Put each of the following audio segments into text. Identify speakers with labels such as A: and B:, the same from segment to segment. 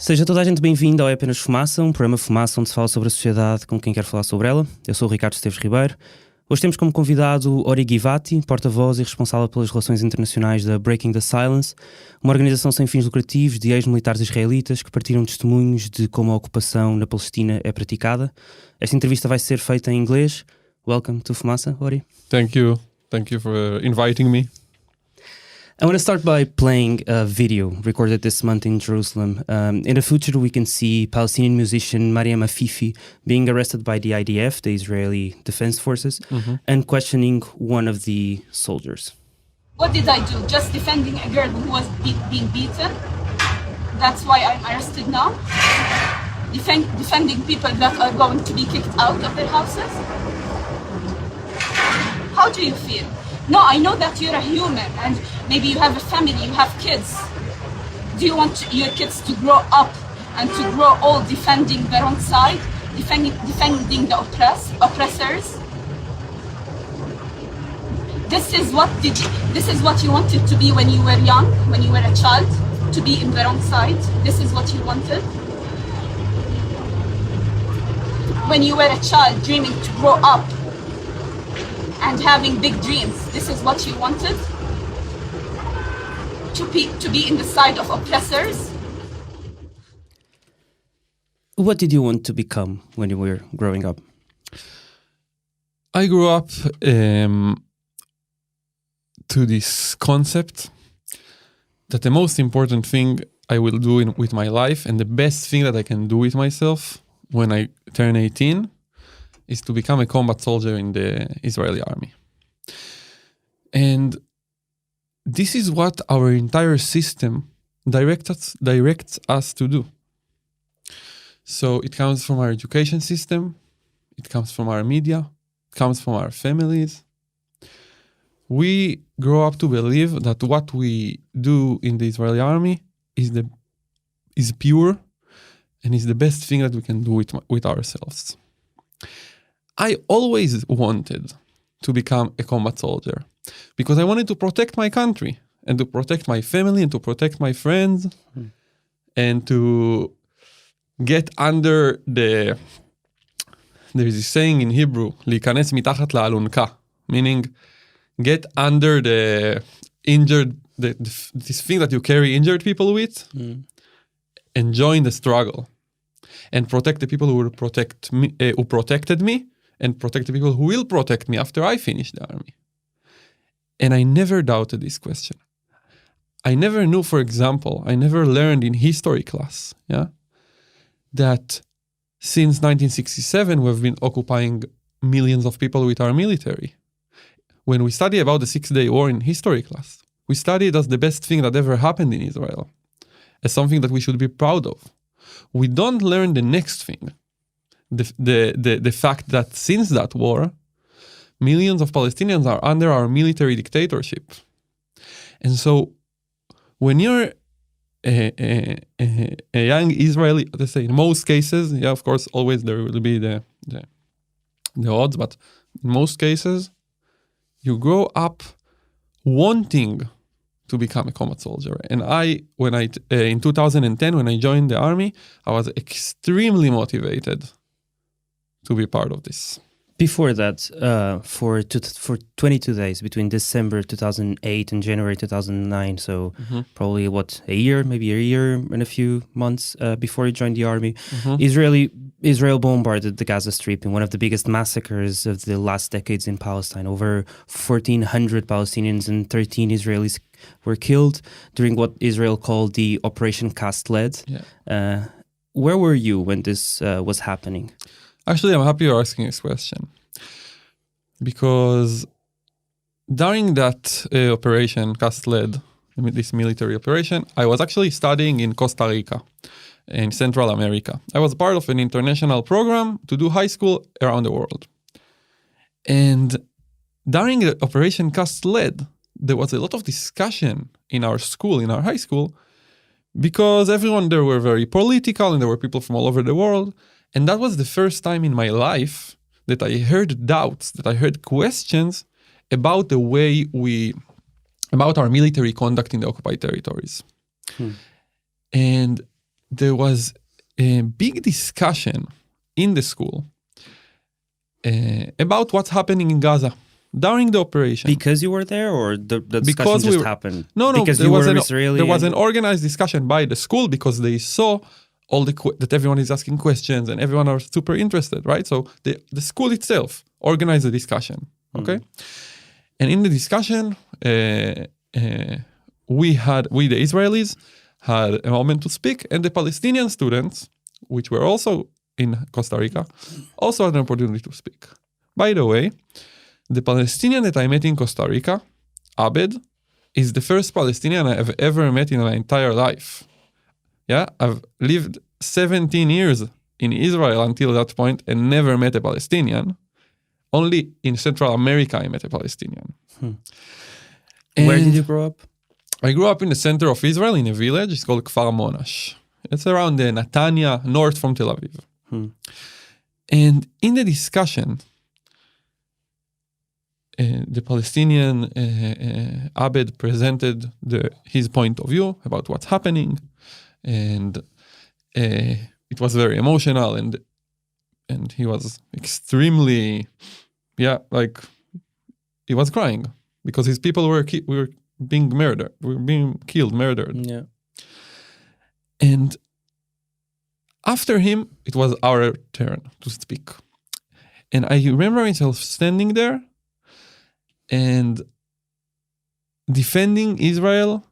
A: Seja toda a gente bem-vinda ao É Apenas Fumaça, um programa Fumaça onde se fala sobre a sociedade com quem quer falar sobre ela. Eu sou o Ricardo Esteves Ribeiro. Hoje temos como convidado Ori Givati, porta-voz e responsável pelas relações internacionais da Breaking the Silence, uma organização sem fins lucrativos de ex-militares israelitas que partilham testemunhos de como a ocupação na Palestina é praticada. Esta entrevista vai ser feita em inglês. Welcome to Fumaça, Ori.
B: Thank you. Thank you for inviting me.
A: I want to start by playing a video recorded this month in Jerusalem. In the footage, we can see Palestinian musician Mariam Afifi being arrested by the IDF, the Israeli Defense Forces, and questioning one of the soldiers.
C: What did I do? Just defending a girl who was being beaten? That's why I'm arrested now? Defending people that are going to be kicked out of their houses? How do you feel? No, I know that you're a human and maybe you have a family, you have kids. Do you want your kids to grow up and to grow old defending their own side, defending the oppressors? This is what you wanted to be when you were young, when you were a child, to be in their own side. This is what you wanted. When you were a child dreaming to grow up and having big dreams, this is what you wanted? To be in the side of oppressors?
A: What did you want to become when you were growing up?
B: I grew up to this concept that the most important thing I will do with my life and the best thing that I can do with myself when I turn 18 is to become a combat soldier in the Israeli army. And this is what our entire system directs us to do. So it comes from our education system, it comes from our media, it comes from our families. We grow up to believe that what we do in the Israeli army is pure and is the best thing that we can do with ourselves. I always wanted to become a combat soldier because I wanted to protect my country and to protect my family and to protect my friends and to get under there is a saying in Hebrew, להיכנס מתחת לאלונקה, meaning get under the injured, this thing that you carry injured people with and join the struggle and protect the people who protected me and protect the people who will protect me after I finish the army. And I never doubted this question. I never knew, for example, I never learned in history class, that since 1967 we've been occupying millions of people with our military. When we study about the 6-Day War in history class, we study it as the best thing that ever happened in Israel, as something that we should be proud of. We don't learn the next thing. The fact that since that war, millions of Palestinians are under our military dictatorship. And so when you're a young Israeli, let's say in most cases, of course, always there will be the odds, but in most cases, you grow up wanting to become a combat soldier. And in 2010, when I joined the army, I was extremely motivated to be part of this.
A: Before that, for 22 days between December 2008 and January 2009, so probably a year and a few months before you joined the army, Israel bombarded the Gaza Strip in one of the biggest massacres of the last decades in Palestine. Over 1,400 Palestinians and 13 Israelis were killed during what Israel called the Operation Cast Lead. Where were you when this was happening?
B: Actually, I'm happy you're asking this question because during that operation, Cast Lead, this military operation, I was actually studying in Costa Rica, in Central America. I was part of an international program to do high school around the world. And during the Operation Cast Lead, there was a lot of discussion in our school, in our high school, because everyone there were very political and there were people from all over the world. And that was the first time in my life that I heard doubts, that I heard questions about the way about our military conduct in the occupied territories. And there was a big discussion in the school about what's happening in Gaza during the operation.
A: Because you were there, or the discussion
B: Because
A: just happened?
B: No,
A: because
B: there
A: you
B: was
A: were
B: an
A: Israeli.
B: There was an organized discussion by the school because they saw all that everyone is asking questions and everyone are super interested, right? So the school itself organized the discussion, okay? And in the discussion, we the Israelis had a moment to speak, and the Palestinian students, which were also in Costa Rica, also had an opportunity to speak. By the way, the Palestinian that I met in Costa Rica, Abed, is the first Palestinian I have ever met in my entire life. Yeah, I've lived 17 years in Israel until that point and never met a Palestinian. Only in Central America I met a Palestinian.
A: Where did you grow up?
B: I grew up in the center of Israel in a village. It's called Kfar Monash. It's around Netanya, north from Tel Aviv. And in the discussion, the Palestinian Abed presented his point of view about what's happening, and it was very emotional, and he was extremely, he was crying because his people were being murdered, murdered.
A: Yeah.
B: And after him, it was our turn to speak. And I remember myself standing there and defending Israel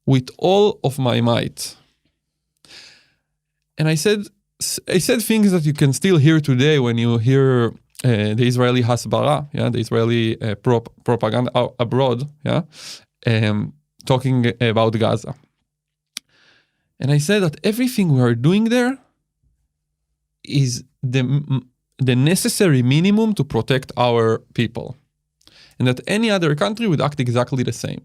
B: with all of my might. And I said things that you can still hear today when you hear the Israeli hasbara, the Israeli propaganda abroad, talking about Gaza. And I said that everything we are doing there is the necessary minimum to protect our people, and that any other country would act exactly the same.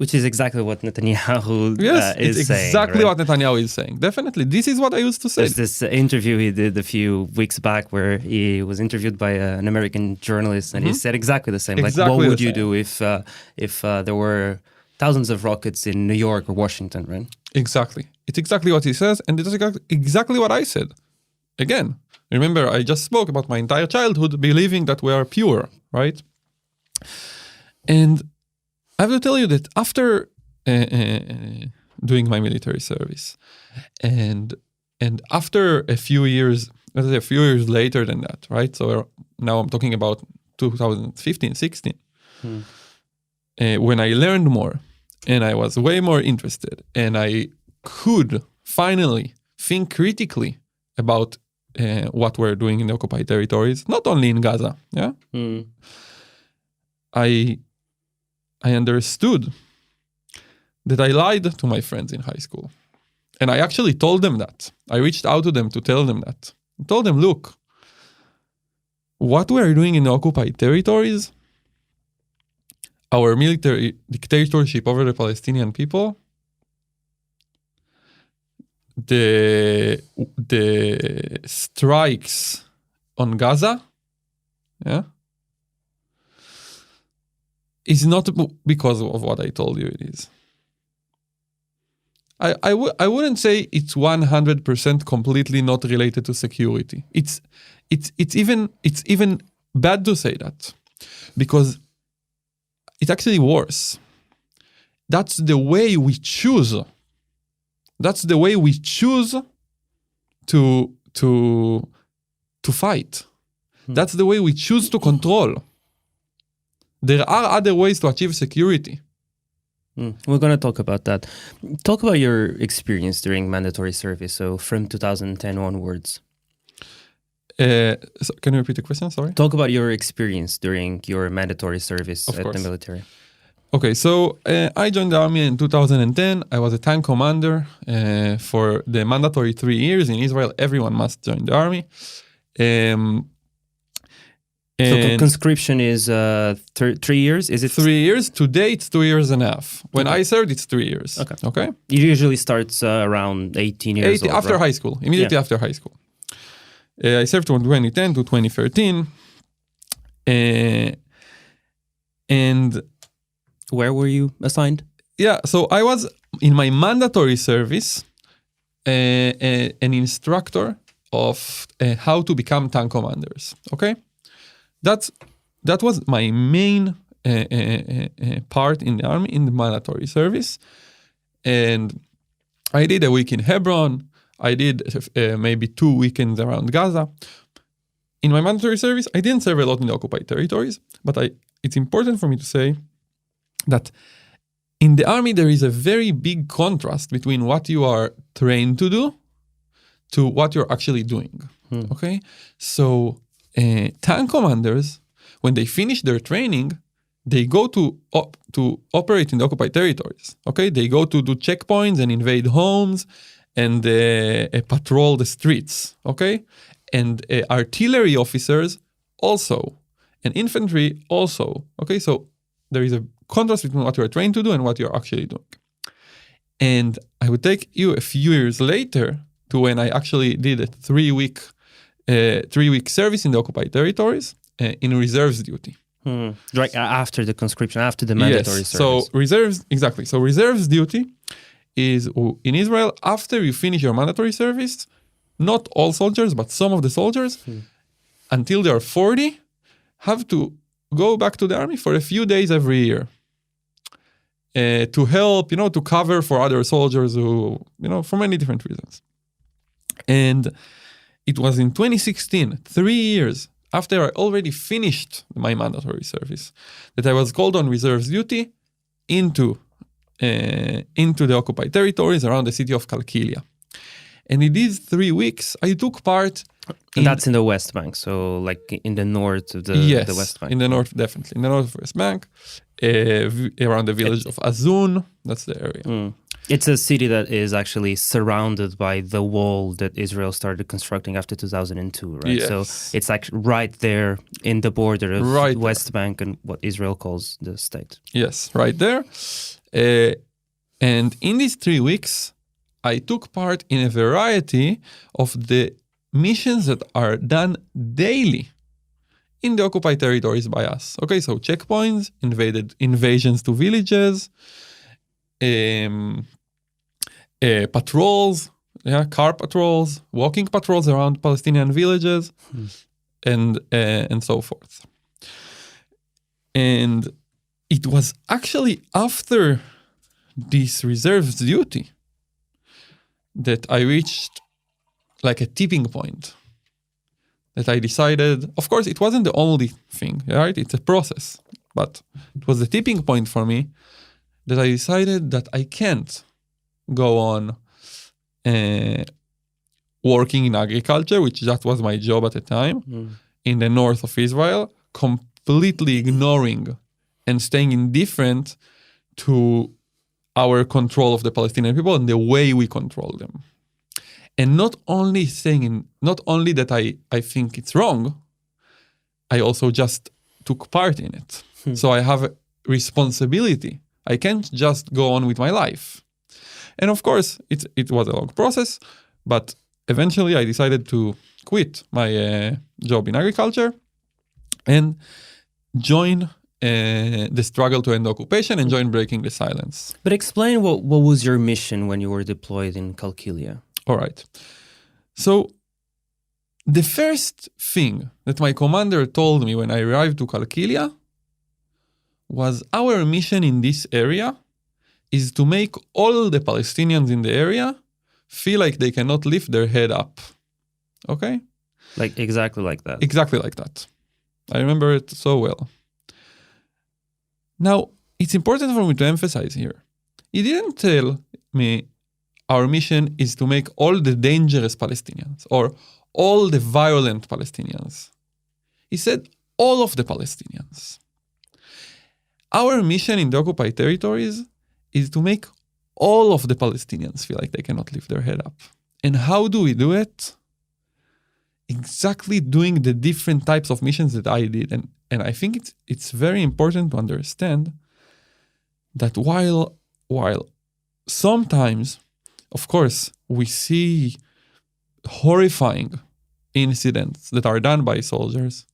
A: Which is exactly what Netanyahu
B: is
A: saying.
B: Exactly
A: right?
B: what Netanyahu is saying. Definitely. This is what I used to say.
A: There's this interview he did a few weeks back where he was interviewed by an American journalist, and he said exactly the same.
B: Exactly
A: what would you
B: same.
A: do if there were thousands of rockets in New York or Washington, right?
B: Exactly. It's exactly what he says, and it's exactly what I said. Again, remember, I just spoke about my entire childhood believing that we are pure, right? And I have to tell you that after doing my military service, and after a few years later than that, right? So now I'm talking about 2015, 16, when I learned more, and I was way more interested, and I could finally think critically about what we're doing in the occupied territories, not only in Gaza, I understood that I lied to my friends in high school. And I actually told them that. I reached out to them to tell them that. I told them, look, what we are doing in the occupied territories, our military dictatorship over the Palestinian people, the strikes on Gaza, is not because of what I told you it is. I wouldn't say it's 100% completely not related to security. It's even bad to say that, because it's actually worse. That's the way we choose. That's the way we choose to fight. That's the way we choose to control. There are other ways to achieve security.
A: We're going to talk about that. Talk about your experience during mandatory service, so from 2010 onwards.
B: So can you repeat the question? Sorry.
A: Talk about your experience during your mandatory service
B: Of
A: at
B: course.
A: the military.
B: Okay, so I joined the army in 2010. I was a tank commander for the mandatory 3 years. In Israel, everyone must join the army.
A: So conscription is 3 years? Is it
B: 3 years? Today, it's 2 years and a half. When I served, it's 3 years. Okay.
A: It usually starts around 18 years old,
B: after
A: right?
B: high school, immediately after high school. I served from 2010 to 2013. And
A: where were you assigned?
B: yeah, so I was in my mandatory service. an instructor of how to become tank commanders. Okay, that was my main part in the army, in the mandatory service, and I did a week in Hebron. I did maybe 2 weekends around Gaza. In my mandatory service, I didn't serve a lot in the occupied territories, but it's important for me to say that in the army, there is a very big contrast between what you are trained to do to what you're actually doing. Okay? So tank commanders, when they finish their training, they go to operate in the occupied territories. Okay? They go to do checkpoints and invade homes and patrol the streets. Okay? And artillery officers also, and infantry also. Okay? So there is a contrast between what you're trained to do and what you're actually doing. And I would take you a few years later to when I actually did a 3-week service in the occupied territories in reserves duty.
A: Right after the conscription, after the mandatory service.
B: So reserves duty is in Israel after you finish your mandatory service. Not all soldiers, but some of the soldiers, until they are 40, have to go back to the army for a few days every year. To help, to cover for other soldiers who, for many different reasons. And it was in 2016, 3 years after I already finished my mandatory service, that I was called on reserves duty into the occupied territories around the city of Crescia. And in these 3 weeks, I took part.
A: And that's in the West Bank, so like in the north of the West Bank.
B: In the north, definitely. In the north of West Bank, around the village of Azun. That's the area.
A: It's a city that is actually surrounded by the wall that Israel started constructing after 2002, right?
B: Yes.
A: So it's like right there in the border of West Bank and what Israel calls the state.
B: Yes, right there. And in these 3 weeks, I took part in a variety of the missions that are done daily in the occupied territories by us. Okay, so checkpoints, invasions to villages, patrols, car patrols, walking patrols around Palestinian villages, and so forth. And it was actually after this reserves duty that I reached like a tipping point, that I decided, of course, it wasn't the only thing, right? It's a process, but it was the tipping point for me that I decided that I can't go on working in agriculture, which that was my job at the time, in the north of Israel, completely ignoring and staying indifferent to our control of the Palestinian people and the way we control them. And not only that I think it's wrong, I also just took part in it. So I have a responsibility. I can't just go on with my life. And of course, it was a long process, but eventually I decided to quit my job in agriculture and join the struggle to end occupation and join Breaking the Silence.
A: But explain what was your mission when you were deployed in Crescia?
B: All right. So the first thing that my commander told me when I arrived to Crescia was our mission in this area is to make all the Palestinians in the area feel like they cannot lift their head up. Okay?
A: Like exactly like that.
B: Exactly like that. I remember it so well. Now, it's important for me to emphasize here. He didn't tell me our mission is to make all the dangerous Palestinians or all the violent Palestinians. He said all of the Palestinians. Our mission in the occupied territories is to make all of the Palestinians feel like they cannot lift their head up. And how do we do it? Exactly doing the different types of missions that I did. And I think it's very important to understand that while sometimes, of course, we see horrifying incidents that are done by soldiers,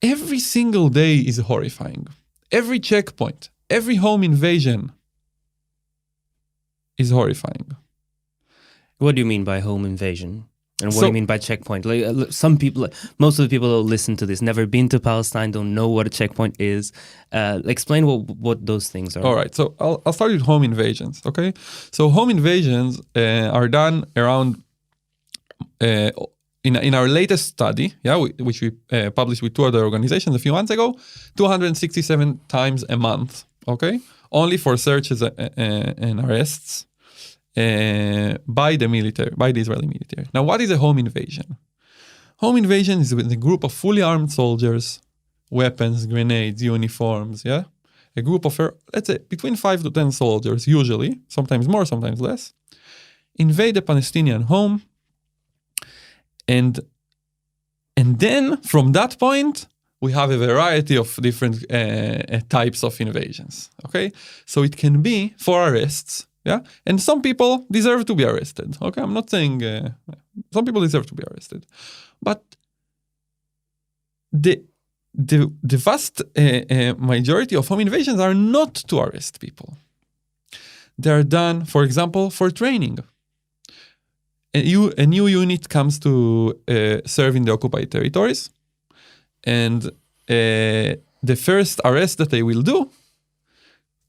B: every single day is horrifying. Every checkpoint, every home invasion is horrifying.
A: What do you mean by home invasion? And what
B: So-
A: do you mean by checkpoint? Like some people, most of the people who listen to this never been to Palestine, don't know what a checkpoint is. Explain what those things are.
B: All right, so I'll start with home invasions, okay? So home invasions are done around, in our latest study, which we published with two other organizations a few months ago, 267 times a month, okay? Only for searches and arrests by the military, by the Israeli military. Now, what is a home invasion? Home invasion is with a group of fully armed soldiers, weapons, grenades, uniforms, yeah? A group of, let's say, between 5 to 10 soldiers, usually, sometimes more, sometimes less, invade a Palestinian home, and then from that point, we have a variety of different types of invasions, okay? So it can be for arrests, yeah? And some people deserve to be arrested, okay? I'm not saying, some people deserve to be arrested. But the vast majority of home invasions are not to arrest people. They are done, for example, for training. A new unit comes to serve in the occupied territories, and the first arrest that they will do,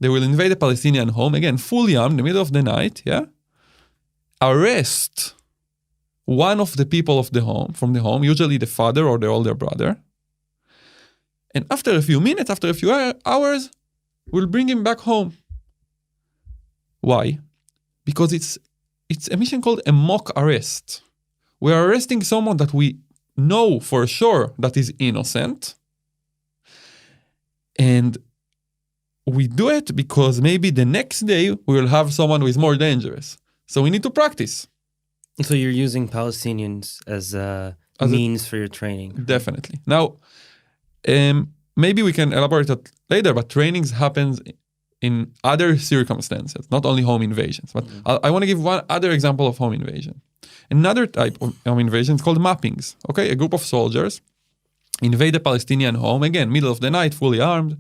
B: they will invade a Palestinian home, again, fully armed, in the middle of the night, yeah? Arrest one of the people of the home, from the home, usually the father or the older brother, and after a few minutes, after a few hours, we'll bring him back home. Why? Because it's a mission called a mock arrest. We are arresting someone that we know for sure that is innocent. And we do it because maybe the next day we will have someone who is more dangerous. So we need to practice.
A: So you're using Palestinians as a means for your training.
B: Definitely. Now, maybe we can elaborate that later, but trainings happens in other circumstances, not only home invasions. But I want to give one other example of home invasion. Another type of home invasion is called mappings. Okay, a group of soldiers invade a Palestinian home, again, middle of the night, fully armed.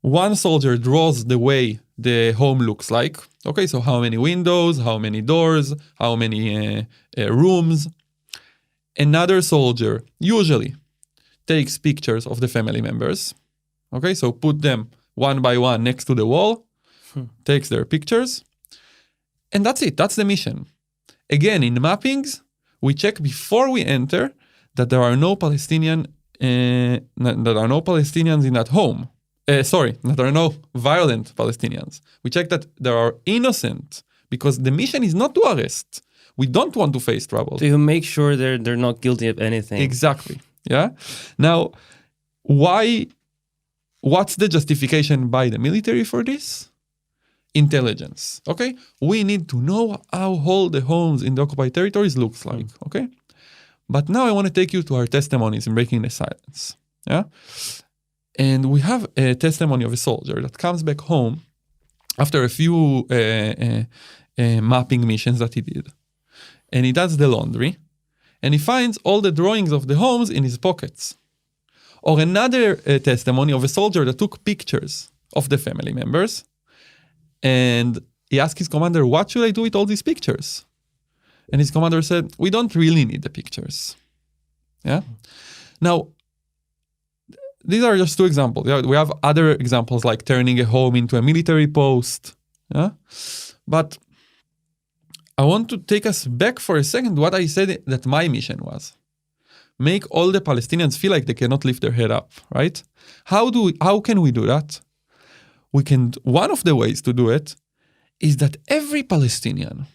B: One soldier draws the way the home looks like. Okay, so how many windows, how many doors, how many rooms. Another soldier usually takes pictures of the family members. Okay, so put them one by one next to the wall, takes their pictures, and that's it. That's the mission. Again, in mappings, we check before we enter that there are no Palestinians in that home. That there are no violent Palestinians. We check that there are innocent, because the mission is not to arrest. We don't want to face trouble.
A: So you make sure they're not guilty of anything.
B: Exactly. Yeah. Now, what's the justification by the military for this? Intelligence. Okay. We need to know how all the homes in the occupied territories looks like. Okay. But now I want to take you to our testimonies in breaking the silence. Yeah. And we have a testimony of a soldier that comes back home after a few mapping missions that he did. And he does the laundry, and he finds all the drawings of the homes in his pockets. Or another testimony of a soldier that took pictures of the family members, and he asked his commander, what should I do with all these pictures? And his commander said, we don't really need the pictures. Yeah. Now, these are just two examples. Yeah? We have other examples like turning a home into a military post. Yeah? But I want to take us back for a second to what I said that my mission was. Make all the Palestinians feel like they cannot lift their head up, right? How can we do that? One of the ways to do it is that every Palestinian,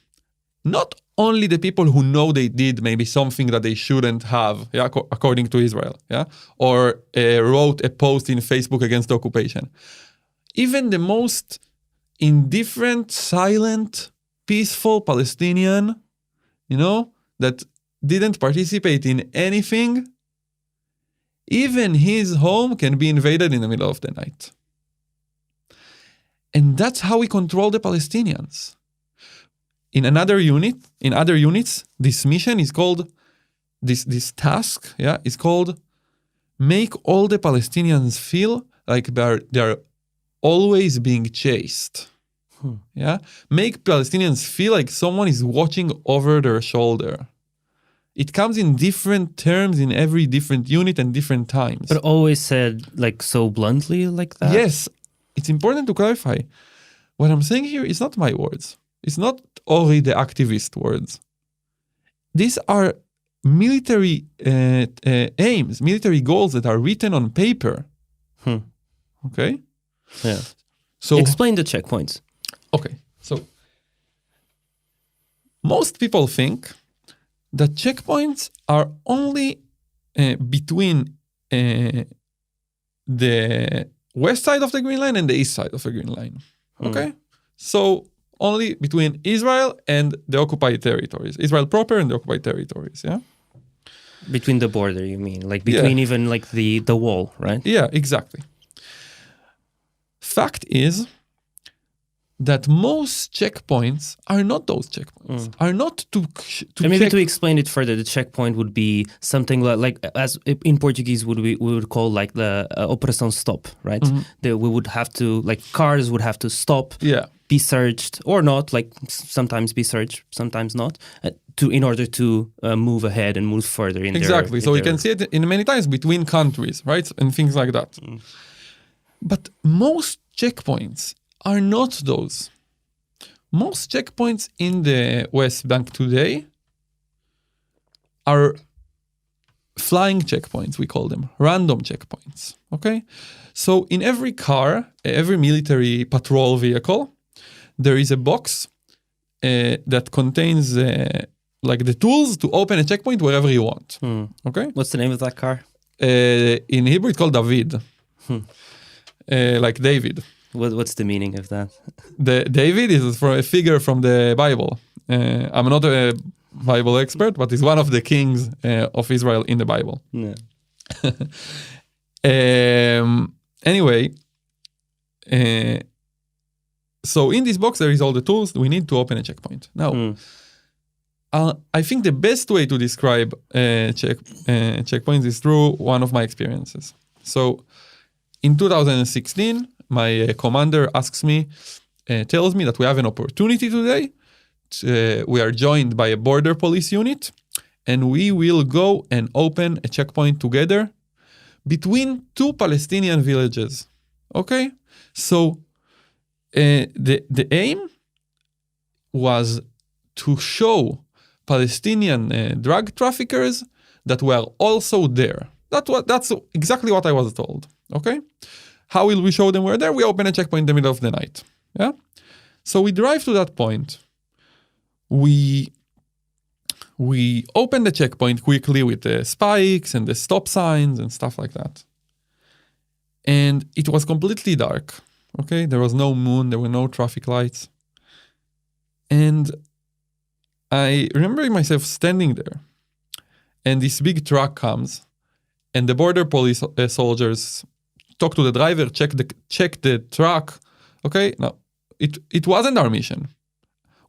B: not only the people who know they did maybe something that they shouldn't have, yeah, according to Israel, yeah, or wrote a post in Facebook against the occupation, even the most indifferent, silent, peaceful Palestinian, that didn't participate in anything, even his home can be invaded in the middle of the night. And that's how we control the Palestinians. In other units, this mission is called, this task, yeah, is called make all the Palestinians feel like they're always being chased. Yeah, make Palestinians feel like someone is watching over their shoulder. It comes in different terms in every different unit and different times.
A: But always said like so bluntly like that?
B: Yes, it's important to clarify. What I'm saying here is not my words. It's not Ori the activist words. These are military aims, military goals that are written on paper. Okay?
A: Yeah.
B: So
A: explain the checkpoints.
B: Okay, so most people think that checkpoints are only between the west side of the Green Line and the east side of the Green Line. Okay? So only between Israel and the occupied territories. Israel proper and the occupied territories, yeah?
A: Between the border, you mean? Like between even like the wall, right?
B: Yeah, exactly. Fact is that most checkpoints are not those checkpoints. Are not to
A: And maybe
B: check.
A: to explain it further, the checkpoint would be something like as in Portuguese we would call like the operação stop, right? We would have to, like, cars would have to stop,
B: Yeah.
A: be searched or not, like sometimes be searched, sometimes not, in order to move ahead and move further.
B: Exactly. So we can see it in many times between countries, right? And things like that. But most checkpoints are not those. Most checkpoints in the West Bank today are flying checkpoints, we call them, random checkpoints, okay? So in every car, every military patrol vehicle, there is a box that contains like the tools to open a checkpoint wherever you want, okay?
A: What's the name of that car?
B: In Hebrew, it's called David, like David.
A: What's the meaning of that?
B: The David is for a figure from the Bible. I'm not a Bible expert, but he's one of the kings of Israel in the Bible.
A: Yeah.
B: Anyway, so in this box there is all the tools we need to open a checkpoint. Now, I think the best way to describe checkpoints is through one of my experiences. So in 2016, my commander asks me, tells me that we have an opportunity today. We are joined by a border police unit, and we will go and open a checkpoint together between two Palestinian villages. Okay? So the aim was to show Palestinian drug traffickers that were also there. That's exactly what I was told. Okay? How will we show them we're there? We open a checkpoint in the middle of the night. Yeah? So we drive to that point. We open the checkpoint quickly with the spikes and the stop signs and stuff like that. And it was completely dark. Okay? There was no moon. There were no traffic lights. And I remember myself standing there. And this big truck comes. And the border police soldiers talk to the driver, check the truck. Okay, now it wasn't our mission.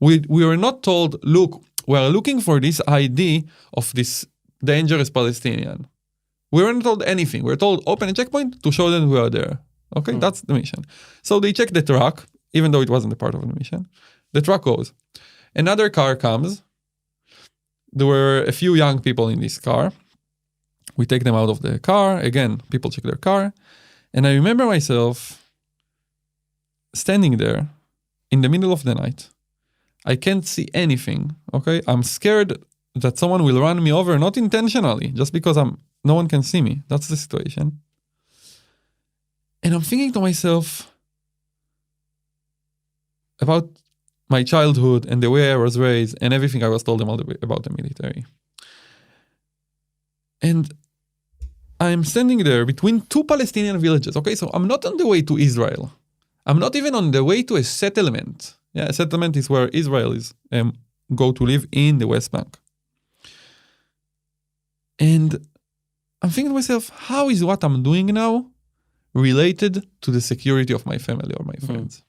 B: We were not told, look, we are looking for this ID of this dangerous Palestinian. We weren't told anything. We were told open a checkpoint to show them we are there. Okay, that's the mission. So they check the truck, even though it wasn't a part of the mission. The truck goes. Another car comes. There were a few young people in this car. We take them out of the car. Again, people check their car. And I remember myself standing there in the middle of the night. I can't see anything, okay? I'm scared that someone will run me over, not intentionally, just because no one can see me. That's the situation. And I'm thinking to myself about my childhood and the way I was raised and everything I was told about the military. And I'm standing there between two Palestinian villages. Okay, so I'm not on the way to Israel. I'm not even on the way to a settlement. Yeah, a settlement is where Israelis go to live in the West Bank. And I'm thinking to myself, how is what I'm doing now related to the security of my family or my friends?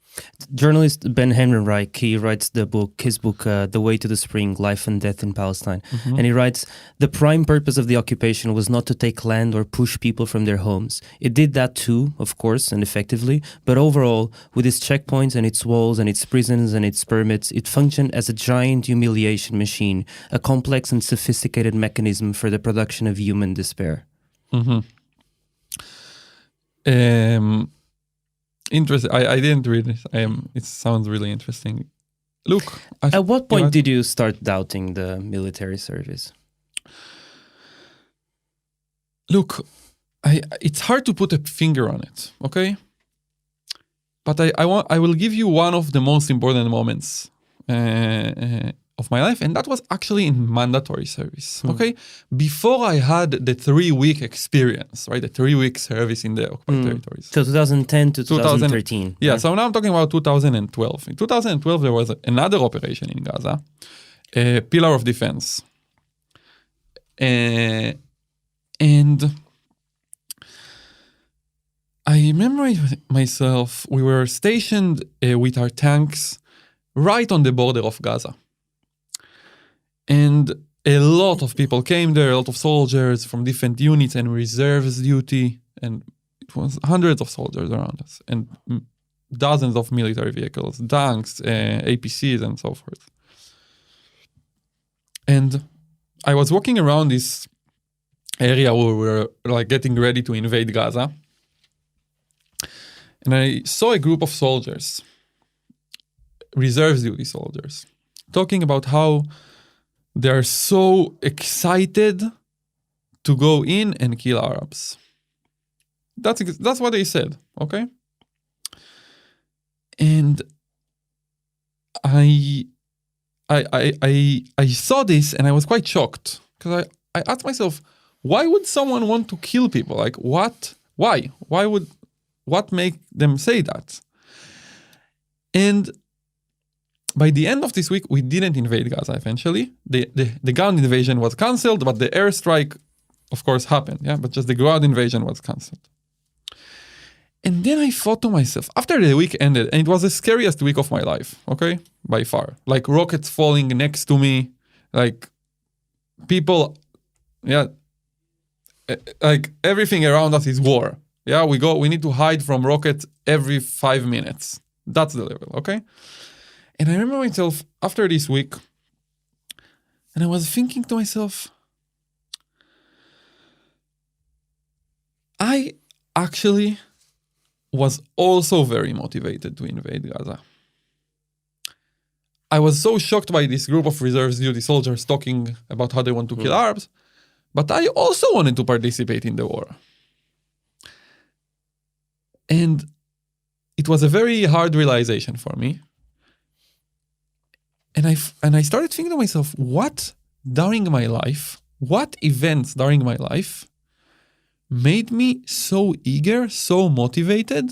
A: Journalist Ben Henrenreich, he writes his book, The Way to the Spring, Life and Death in Palestine. And he writes, the prime purpose of the occupation was not to take land or push people from their homes. It did that too, of course, and effectively, but overall, with its checkpoints and its walls and its prisons and its permits, it functioned as a giant humiliation machine, a complex and sophisticated mechanism for the production of human despair.
B: Interesting. I didn't read it. It sounds really interesting. Look.
A: At what point did you start doubting the military service?
B: Look, it's hard to put a finger on it, okay? But I will give you one of the most important moments of my life, and that was actually in mandatory service, okay? Before I had the 3-week experience, right? The 3-week service in the occupied territories.
A: So 2010 to 2013.
B: Yeah, so now I'm talking about 2012. In 2012, there was another operation in Gaza, a pillar of defense. And I remember myself, we were stationed with our tanks right on the border of Gaza. And a lot of people came there, a lot of soldiers from different units and reserves duty. And it was hundreds of soldiers around us and dozens of military vehicles, tanks, APCs, and so forth. And I was walking around this area where we were like getting ready to invade Gaza. And I saw a group of soldiers, reserves duty soldiers, talking about how they are so excited to go in and kill Arabs. That's what they said, okay? And I saw this and I was quite shocked because I asked myself, why would someone want to kill people? Like what? Why? What make them say that? And by the end of this week, we didn't invade Gaza eventually. The ground invasion was cancelled, but the airstrike, of course, happened. Yeah, but just the ground invasion was cancelled. And then I thought to myself, after the week ended, and it was the scariest week of my life, okay? By far. Like rockets falling next to me, like people, yeah, like everything around us is war. Yeah, we need to hide from rockets every 5 minutes. That's the level, okay? And I remember myself after this week, and I was thinking to myself, I actually was also very motivated to invade Gaza. I was so shocked by this group of reserves duty soldiers talking about how they want to kill Arabs, but I also wanted to participate in the war. And it was a very hard realization for me. And I started thinking to myself, what events during my life made me so eager, so motivated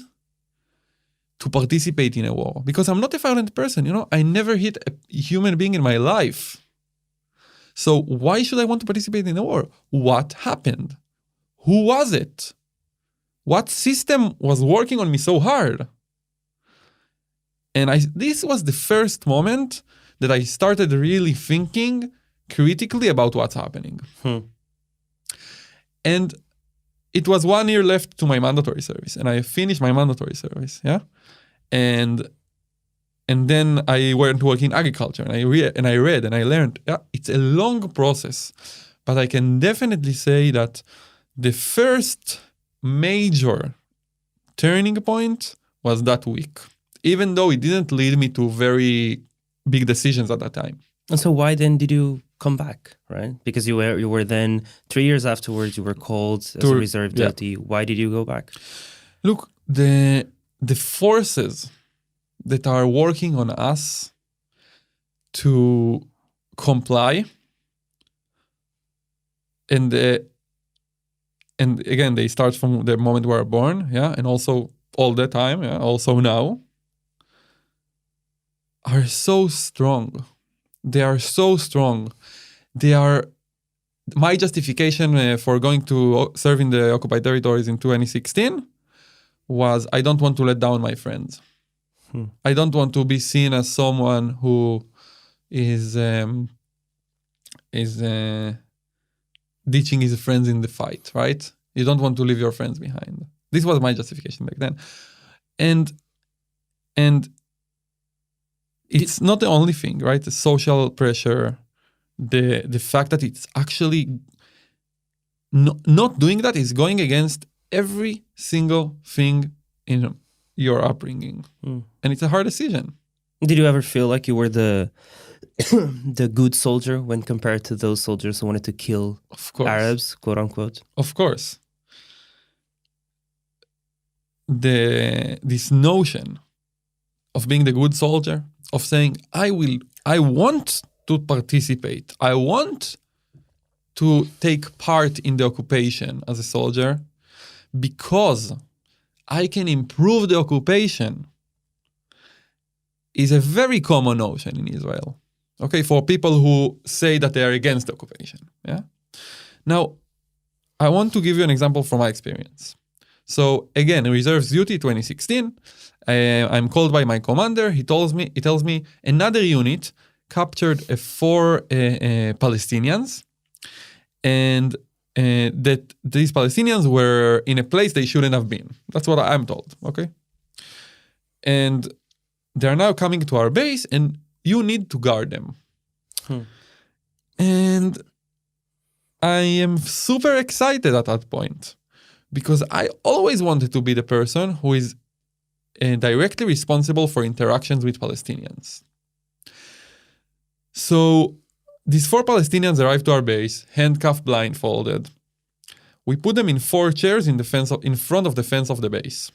B: to participate in a war? Because I'm not a violent person, I never hit a human being in my life. So why should I want to participate in a war? What happened? Who was it? What system was working on me so hard? And this was the first moment that I started really thinking critically about what's happening. And it was 1 year left to my mandatory service, and I finished my mandatory service, yeah? And then I went to work in agriculture, and I read and I learned, yeah, it's a long process, but I can definitely say that the first major turning point was that week, even though it didn't lead me to very big decisions at that time.
A: And so why then did you come back, right? Because you were then 3 years afterwards, you were called as a reserve duty. Why did you go back?
B: Look, the forces that are working on us to comply, and again, they start from the moment we are born, yeah, and also all the time, yeah, also now, are so strong. They are so strong. They are my justification for going to serve in the occupied territories in 2016 was I don't want to let down my friends. I don't want to be seen as someone who is ditching his friends in the fight, right? You don't want to leave your friends behind. This was my justification back then. And it's not the only thing, right? The social pressure, the fact that it's actually not doing that is going against every single thing in your upbringing. And it's a hard decision.
A: Did you ever feel like you were the the good soldier when compared to those soldiers who wanted to kill Arabs, quote unquote?
B: Of course. This notion of being the good soldier, of saying, I want to participate, I want to take part in the occupation as a soldier because I can improve the occupation, is a very common notion in Israel. Okay, for people who say that they are against the occupation. Yeah. Now, I want to give you an example from my experience. So again, reserves duty 2016. I'm called by my commander. He tells me another unit captured 4 Palestinians, and that these Palestinians were in a place they shouldn't have been. That's what I'm told. Okay, and they are now coming to our base, and you need to guard them. And I am super excited at that point, because I always wanted to be the person who is directly responsible for interactions with Palestinians. So these 4 Palestinians arrived to our base, handcuffed, blindfolded. We put them in 4 chairs in front of the fence of the base.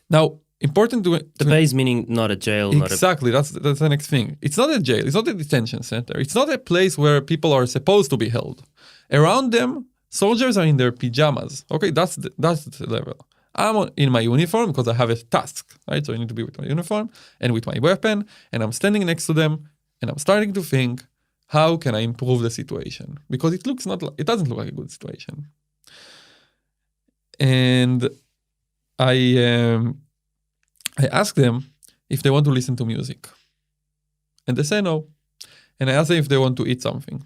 B: Now, important to...
A: The base meaning not a jail.
B: Exactly, that's the next thing. It's not a jail, it's not a detention center. It's not a place where people are supposed to be held. Around them, soldiers are in their pajamas. Okay, that's the level. I'm in my uniform because I have a task, right? So I need to be with my uniform and with my weapon, and I'm standing next to them, and I'm starting to think, how can I improve the situation? Because it doesn't look like a good situation. And I ask them if they want to listen to music. And they say no. And I ask them if they want to eat something.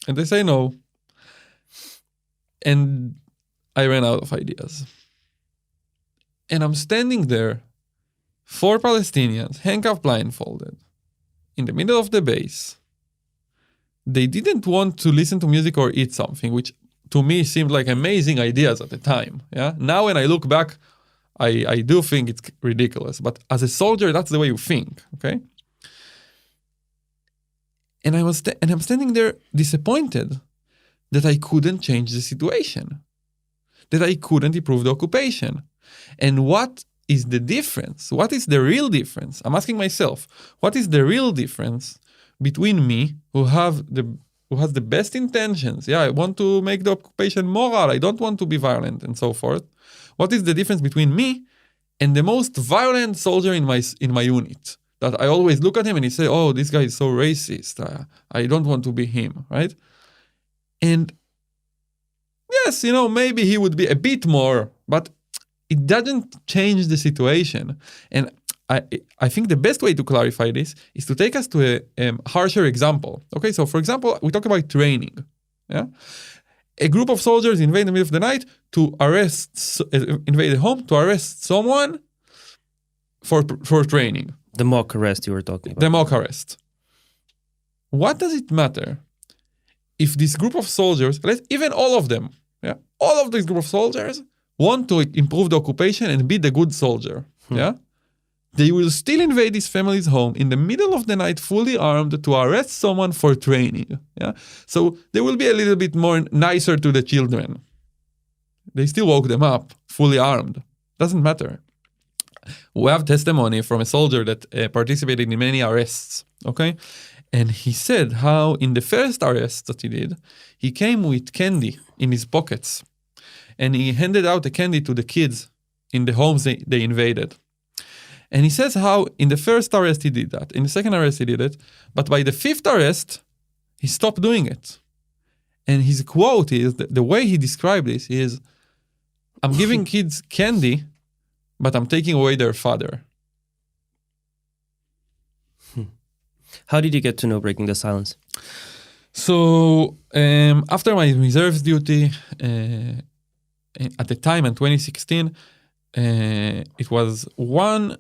B: And they say no. And I ran out of ideas. And I'm standing there, 4 Palestinians, handcuffed, blindfolded, in the middle of the base. They didn't want to listen to music or eat something, which to me seemed like amazing ideas at the time. Yeah. Now when I look back, I do think it's ridiculous. But as a soldier, that's the way you think. Okay. And I'm standing there disappointed that I couldn't change the situation, that I couldn't improve the occupation. And what is the difference? What is the real difference? I'm asking myself, what is the real difference between me, who has the best intentions? Yeah, I want to make the occupation moral. I don't want to be violent and so forth. What is the difference between me and the most violent soldier in my unit? That I always look at him and he say, "Oh, this guy is so racist. I don't want to be him," right? And yes, maybe he would be a bit more, but it doesn't change the situation. And I think the best way to clarify this is to take us to a harsher example. Okay, so for example, we talk about training. Yeah, a group of soldiers invade in the middle of the night to invade a home to arrest someone for training.
A: The mock arrest you were talking about.
B: The mock arrest. What does it matter if this group of soldiers, even all of them, all of this group of soldiers want to improve the occupation and be the good soldier, they will still invade this family's home in the middle of the night, fully armed, to arrest someone for training. So they will be a little bit more nicer to the children. They still woke them up, fully armed. Doesn't matter. We have testimony from a soldier that participated in many arrests, okay? And he said how in the first arrest that he did, he came with candy in his pockets. And he handed out the candy to the kids in the homes they invaded. And he says how in the first arrest he did that. In the second arrest he did it. But by the 5th arrest, he stopped doing it. And his quote is, the way he described this is, I'm giving kids candy but I'm taking away their father.
A: How did you get to know breaking the silence?
B: So after my reserves duty, at the time in 2016, it was one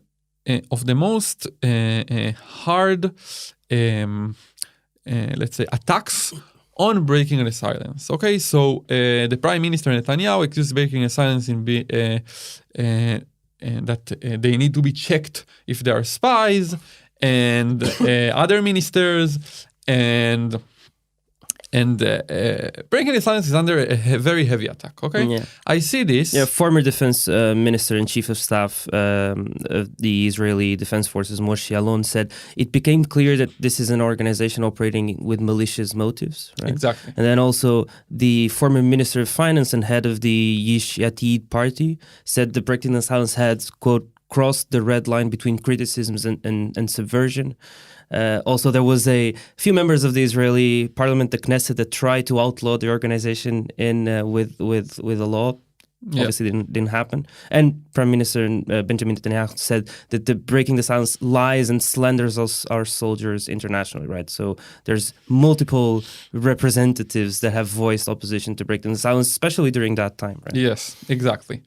B: of the most hard, let's say, attacks on breaking the silence. Okay, so the Prime Minister Netanyahu accused breaking the silence that they need to be checked if they are spies, and other ministers, and breaking the silence is under a very heavy attack. Okay,
A: Yeah.
B: I see this.
A: Yeah, former defense minister and chief of staff of the Israeli Defense Forces, Moshe Alon, said it became clear that this is an organization operating with malicious motives. Right?
B: Exactly.
A: And then also the former minister of finance and head of the Yesh Atid party said the breaking the silence had, quote, crossed the red line between criticisms and subversion. Also, there was a few members of the Israeli parliament, the Knesset, that tried to outlaw the organization with a law.
B: Yeah.
A: Obviously, didn't happen. And Prime Minister Benjamin Netanyahu said that the breaking the silence lies and slanders our soldiers internationally. Right. So there's multiple representatives that have voiced opposition to breaking the silence, especially during that time. Right.
B: Yes, exactly.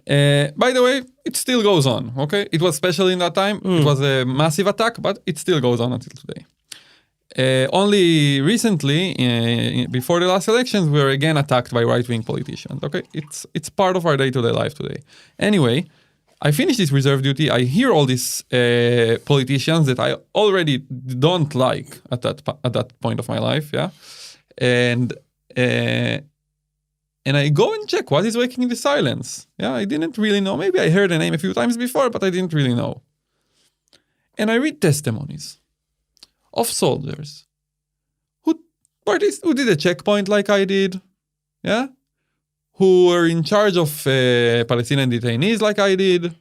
B: By the way, it still goes on, okay? It was special in that time. It was a massive attack, but it still goes on until today. Only recently, before the last elections, we were again attacked by right-wing politicians, okay? It's part of our day-to-day life today. Anyway, I finished this reserve duty. I hear all these politicians that I already don't like at that point of my life, yeah? And I go and check what is breaking the silence. Yeah, I didn't really know. Maybe I heard the name a few times before, but I didn't really know. And I read testimonies of soldiers who did a checkpoint like I did, yeah, who were in charge of Palestinian detainees like I did,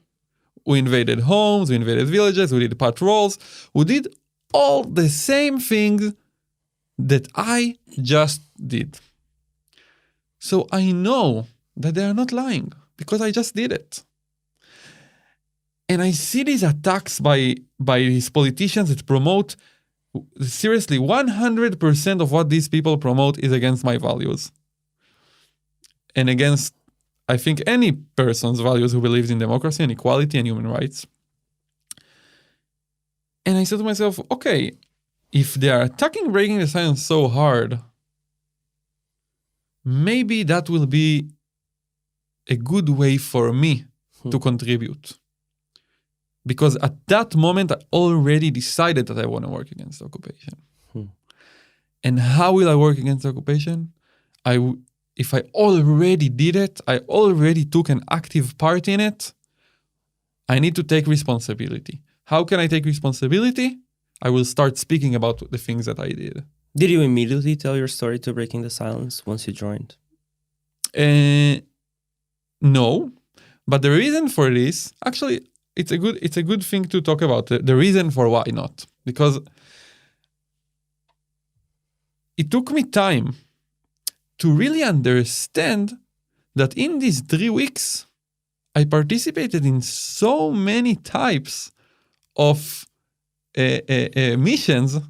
B: who invaded homes, who invaded villages, who did patrols, who did all the same things that I just did. So I know that they are not lying because I just did it. And I see these attacks by these politicians that promote, seriously, 100% of what these people promote is against my values. And against, I think, any person's values who believes in democracy and equality and human rights. And I said to myself, okay, if they are attacking breaking the silence so hard, maybe that will be a good way for me to contribute. Because at that moment, I already decided that I want to work against the occupation. And how will I work against the occupation? If I already did it, I already took an active part in it, I need to take responsibility. How can I take responsibility? I will start speaking about the things that I did.
A: Did you immediately tell your story to Breaking the Silence once you joined?
B: No, but the reason for this, actually, it's a good thing to talk about the reason for why not, because it took me time to really understand that in these 3 weeks, I participated in so many types of missions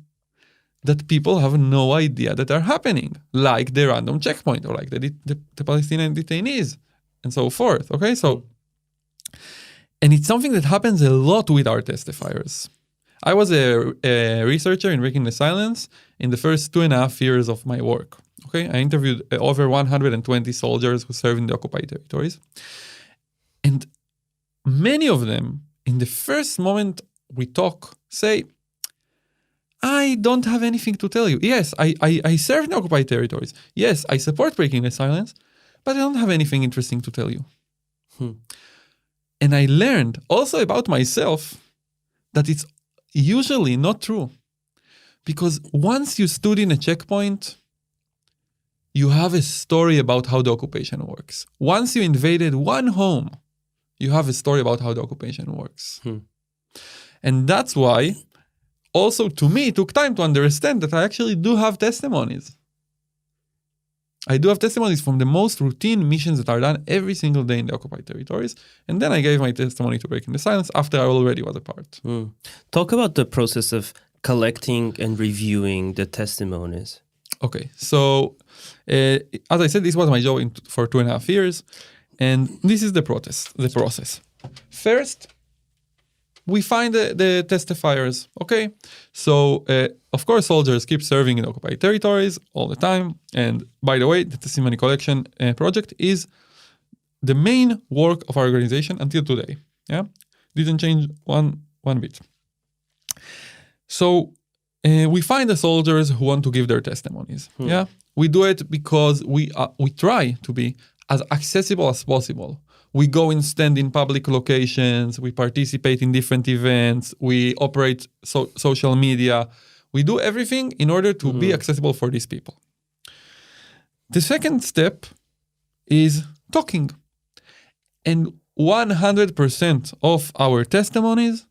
B: that people have no idea that are happening, like the random checkpoint or like the Palestinian detainees and so forth. Okay, so, and it's something that happens a lot with our testifiers. I was a researcher in Breaking the Silence in the first 2.5 years of my work. Okay, I interviewed over 120 soldiers who served in the occupied territories. And many of them, in the first moment we talk, say, I don't have anything to tell you. Yes, I serve in the occupied territories. Yes, I support Breaking the Silence, but I don't have anything interesting to tell you. And I learned also about myself that it's usually not true. Because once you stood in a checkpoint, you have a story about how the occupation works. Once you invaded one home, you have a story about how the occupation works. And that's why, also to me, it took time to understand that I actually do have testimonies. I do have testimonies from the most routine missions that are done every single day in the occupied territories. And then I gave my testimony to Breaking the Silence after I already was a part.
A: Talk about the process of collecting and reviewing the testimonies.
B: Okay, so as I said, this was my job for 2.5 years. And this is the process. First, we find the testifiers, okay? So, of course, soldiers keep serving in occupied territories all the time. And by the way, the testimony collection project is the main work of our organization until today, yeah? Didn't change one bit. So, we find the soldiers who want to give their testimonies, yeah? We do it because we try to be as accessible as possible. We go and stand in public locations, we participate in different events, we operate social media. We do everything in order to be accessible for these people. The second step is talking. And 100% of our testimonies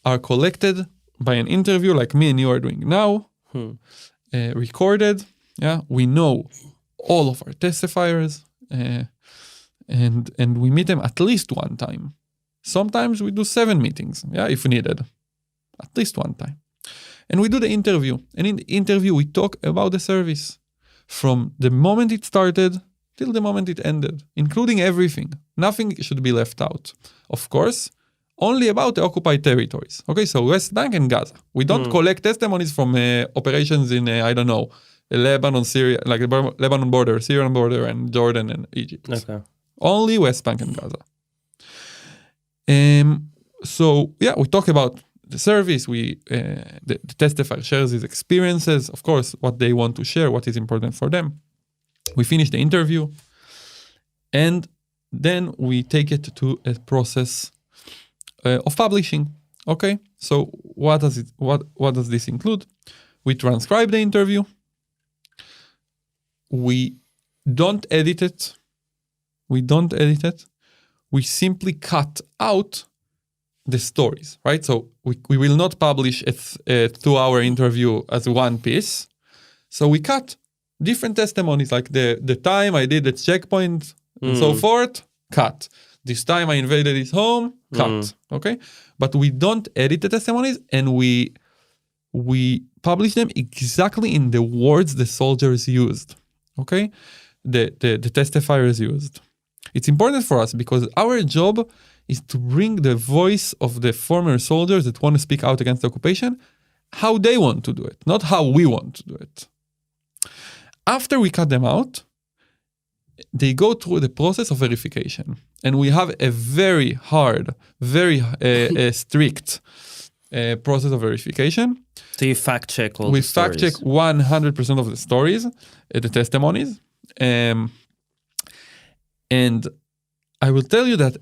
B: are collected by an interview like me and you are doing now, recorded. Yeah, we know all of our testifiers, and we meet them at least one time. Sometimes we do 7 meetings, yeah, if needed, at least one time. And we do the interview. And in the interview, we talk about the service from the moment it started till the moment it ended, including everything. Nothing should be left out. Of course, only about the occupied territories. Okay, so West Bank and Gaza. We don't collect testimonies from operations in, Lebanon, Syria, like the Lebanon border, Syrian border, and Jordan and Egypt.
A: Okay.
B: Only West Bank and Gaza. So, yeah, we talk about the service. The testifier shares his experiences, of course, what they want to share, what is important for them. We finish the interview, and then we take it to a process of publishing. Okay, so what does this include? We transcribe the interview. We don't edit it. We simply cut out the stories, right? So we will not publish a 2-hour interview as one piece. So we cut different testimonies, like the time I did the checkpoint and so forth, cut. This time I invaded his home, cut, okay? But we don't edit the testimonies, and we publish them exactly in the words the soldiers used, okay? The testifiers used. It's important for us because our job is to bring the voice of the former soldiers that want to speak out against the occupation, how they want to do it, not how we want to do it. After we cut them out, they go through the process of verification. And we have a very hard, very strict process of verification.
A: So you fact check all
B: we
A: the stories?
B: We fact check 100% of the stories, the testimonies. And I will tell you that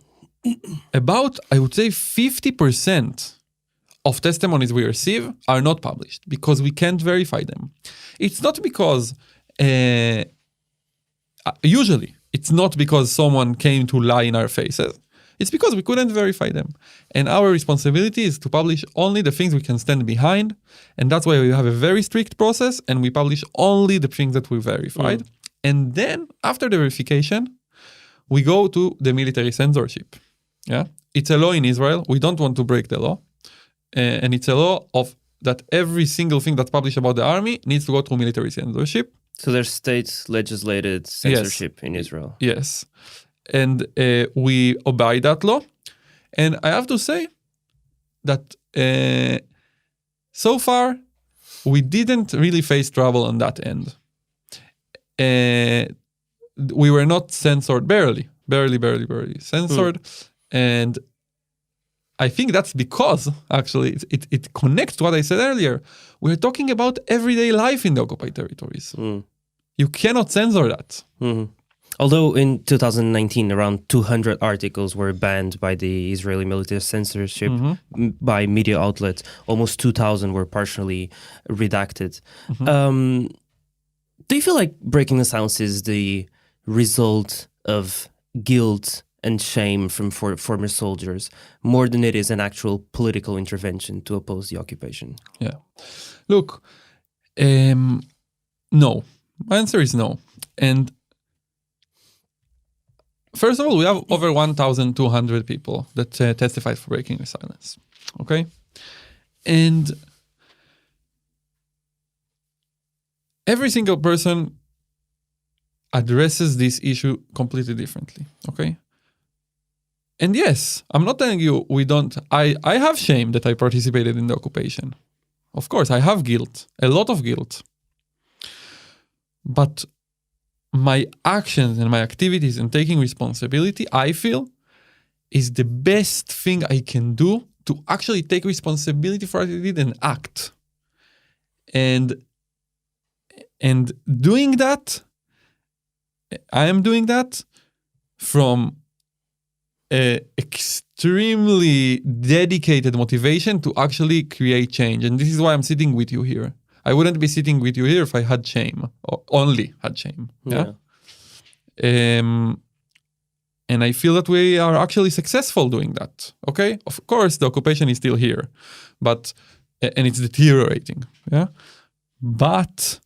B: about, I would say, 50% of testimonies we receive are not published because we can't verify them. It's not because, usually, it's not because someone came to lie in our faces. It's because we couldn't verify them. And our responsibility is to publish only the things we can stand behind. And that's why we have a very strict process, and we publish only the things that we verified. And then, after the verification, we go to the military censorship. Yeah, it's a law in Israel. We don't want to break the law. And it's a law of that every single thing that's published about the army needs to go through military censorship.
A: So there's state-legislated censorship in Israel.
B: Yes. And we obey that law. And I have to say that so far, we didn't really face trouble on that end. We were not censored, barely censored. And I think that's because, actually, it connects to what I said earlier. We're talking about everyday life in the occupied territories. You cannot censor that.
A: Although in 2019, around 200 articles were banned by the Israeli military censorship by media outlets. Almost 2,000 were partially redacted. Do you feel like Breaking the Silence is the result of guilt and shame from former soldiers more than it is an actual political intervention to oppose the occupation?
B: Yeah. Look, no. My answer is no. And first of all, we have over 1,200 people that testified for breaking the silence. Okay? And every single person addresses this issue completely differently. Okay? And yes, I'm not telling you we don't. I have shame that I participated in the occupation. Of course, I have guilt, a lot of guilt. But my actions and my activities and taking responsibility, I feel, is the best thing I can do to actually take responsibility for what I did and act. And doing that, I am doing that from extremely dedicated motivation to actually create change. And this is why I'm sitting with you here. I wouldn't be sitting with you here if I had shame, or only had shame. Yeah. And I feel that we are actually successful doing that. Okay. Of course, the occupation is still here, but and it's deteriorating. Yeah. But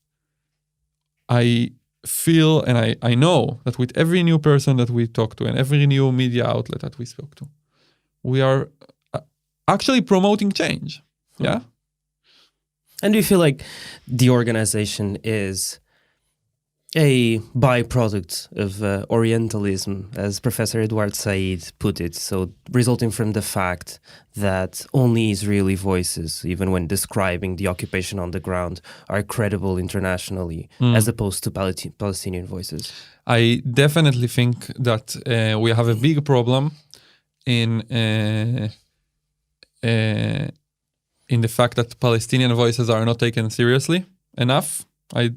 B: I feel and I know that with every new person that we talk to and every new media outlet that we spoke to, we are actually promoting change. Yeah.
A: And do you feel like the organization is a byproduct of Orientalism, as Professor Edward Said put it, so resulting from the fact that only Israeli voices, even when describing the occupation on the ground, are credible internationally, as opposed to Palestinian voices?
B: I definitely think that we have a big problem in the fact that Palestinian voices are not taken seriously enough. I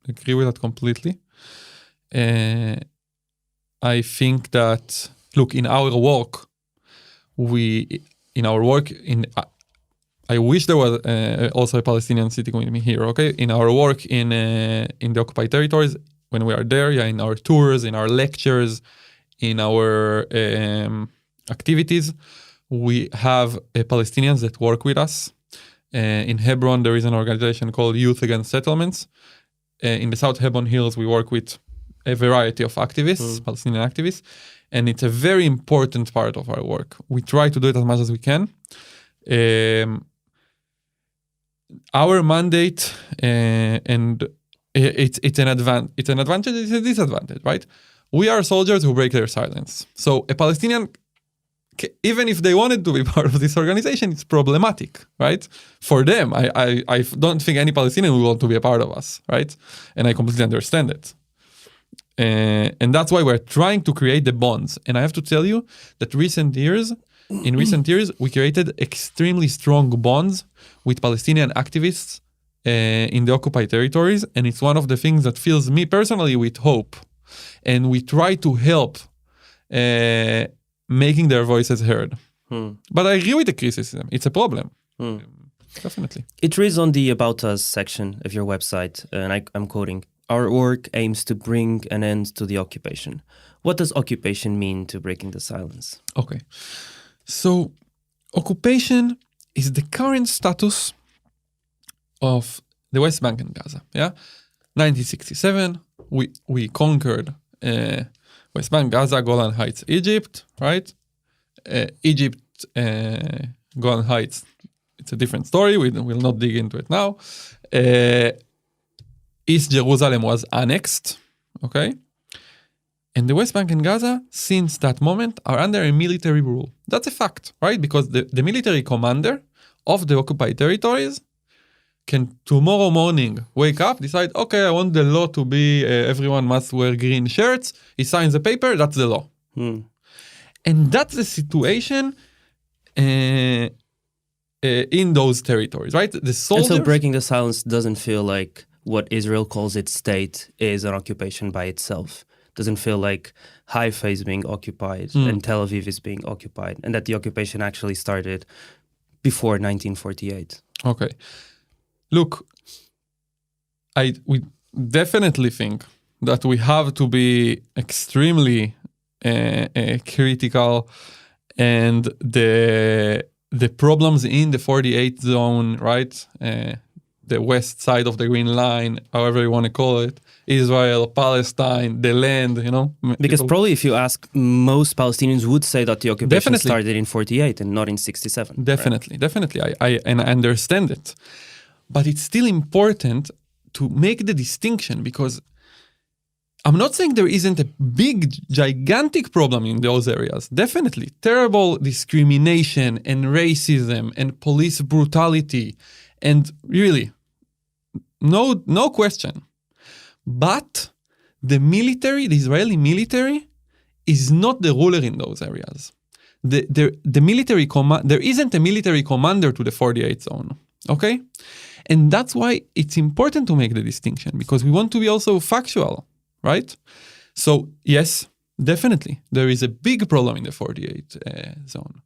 B: agree with that completely. I think that, look, in our work, I wish there was also a Palestinian sitting with me here, okay? In our work in the occupied territories, when we are there, in our tours, in our lectures, in our activities, we have Palestinians that work with us. In Hebron, there is an organization called Youth Against Settlements. In the South Hebron Hills, we work with a variety of activists, Palestinian activists, and it's a very important part of our work. We try to do it as much as we can. Our mandate, and it's an advantage, it's a disadvantage, right? We are soldiers who break their silence. So a Palestinian, even if they wanted to be part of this organization, it's problematic, right? For them, I don't think any Palestinian will want to be a part of us, right? And I completely understand it. And that's why we're trying to create the bonds. And I have to tell you that in recent years, we created extremely strong bonds with Palestinian activists in the occupied territories. And it's one of the things that fills me personally with hope. And we try to help making their voices heard. But I agree with the criticism. It's a problem. Definitely.
A: It reads on the About Us section of your website, and I'm quoting, "Our work aims to bring an end to the occupation." What does occupation mean to breaking the silence?
B: Okay. So occupation is the current status of the West Bank and Gaza. Yeah, 1967, we conquered West Bank, Gaza, Golan Heights, Egypt, right? Egypt, Golan Heights, it's a different story. We will not dig into it now. East Jerusalem was annexed, okay? And the West Bank and Gaza, since that moment, are under a military rule. That's a fact, right? Because the military commander of the occupied territories can tomorrow morning wake up, decide, okay, I want the law to be everyone must wear green shirts. He signs the paper, that's the law. And that's the situation in those territories, right? The soldiers...
A: And so breaking the silence doesn't feel like what Israel calls its state is an occupation by itself. Doesn't feel like Haifa is being occupied and Tel Aviv is being occupied, and that the occupation actually started before 1948.
B: Okay. Look, we definitely think that we have to be extremely critical, and the problems in the 48 zone, right? the west side of the Green Line, however you want to call it, Israel, Palestine, the land,
A: Because probably if you ask, most Palestinians would say that the occupation
B: Definitely.
A: started in 48 and not in 67.
B: Definitely. I understand it. But it's still important to make the distinction, because I'm not saying there isn't a big, gigantic problem in those areas. Definitely. Terrible discrimination and racism and police brutality. And really, no question. But the Israeli military is not the ruler in those areas. The military there isn't a military commander to the 48 zone. Okay? And that's why it's important to make the distinction, because we want to be also factual, right? So yes, definitely, there is a big problem in the 48 zone.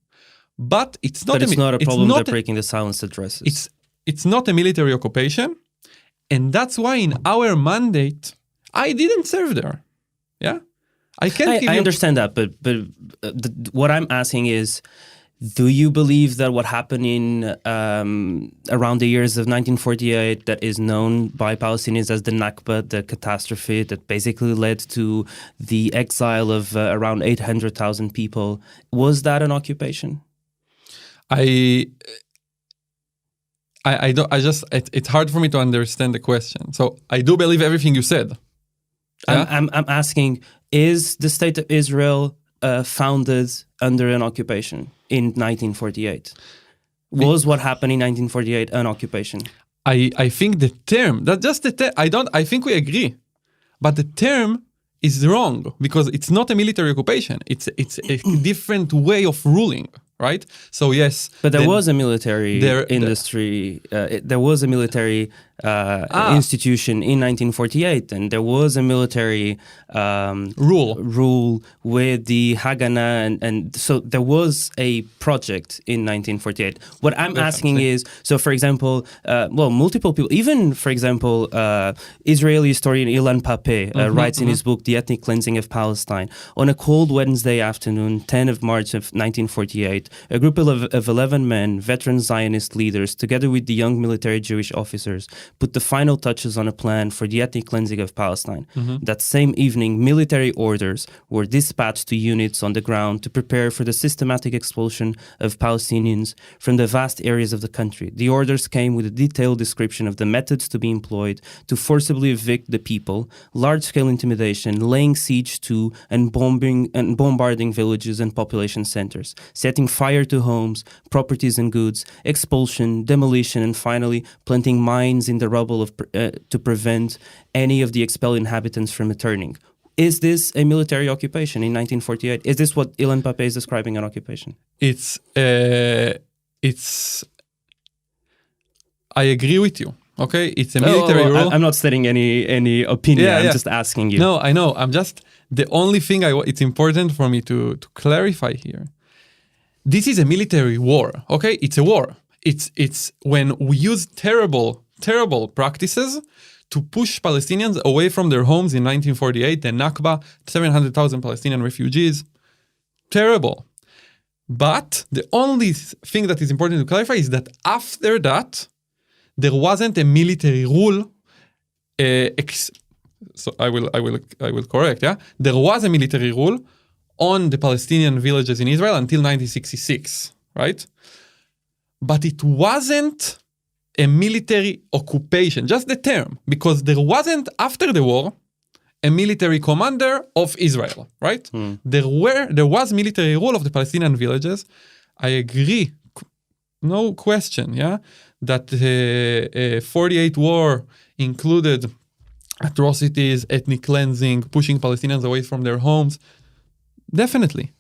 B: But it's not
A: a problem that Breaking the Silence addresses.
B: It's not a military occupation, and that's why in our mandate, I didn't serve there. Yeah? I
A: understand that, but what I'm asking is, do you believe that what happened in around the years of 1948 that is known by Palestinians as the Nakba, the catastrophe that basically led to the exile of around 800,000 people, was that an occupation?
B: It's hard for me to understand the question. So I do believe everything you said. Yeah?
A: I'm asking, is the state of Israel founded under an occupation in 1948? Was what happened in 1948 an occupation?
B: I think the term, that's just the term, I think we agree. But the term is wrong, because it's not a military occupation. It's a different way of ruling, right? So yes.
A: But there was a military industry, there was a military institution in 1948, and there was a military rule with the Haganah, and so there was a project in 1948. What I'm asking is, so for example, multiple people, even for example, Israeli historian Ilan Pape writes in his book, The Ethnic Cleansing of Palestine, on a cold Wednesday afternoon, 10 of March of 1948, a group of 11 men, veteran Zionist leaders, together with the young military Jewish officers, put the final touches on a plan for the ethnic cleansing of Palestine. That same evening, military orders were dispatched to units on the ground to prepare for the systematic expulsion of Palestinians from the vast areas of the country. The orders came with a detailed description of the methods to be employed to forcibly evict the people, large-scale intimidation, laying siege to and bombarding villages and population centers, setting fire to homes, properties and goods, expulsion, demolition, and finally planting mines in the rubble to prevent any of the expelled inhabitants from returning. Is this a military occupation in 1948? Is this what Ilan Pape is describing an occupation?
B: I agree with you. Okay, it's a military rule.
A: I'm not stating any opinion. I'm just asking you.
B: No, I know. The only thing it's important for me to clarify here. This is a military war. Okay, it's a war. It's when we use terrible practices to push Palestinians away from their homes in 1948, the Nakba, 700,000 Palestinian refugees. Terrible. But the only thing that is important to clarify is that after that, there wasn't a military rule. So I will correct. Yeah, there was a military rule on the Palestinian villages in Israel until 1966, right? But it wasn't a military occupation, just the term, because there wasn't, after the war, a military commander of Israel, right? There was military rule of the Palestinian villages. I agree, no question, yeah, that the 48 war included atrocities, ethnic cleansing, pushing Palestinians away from their homes. Definitely.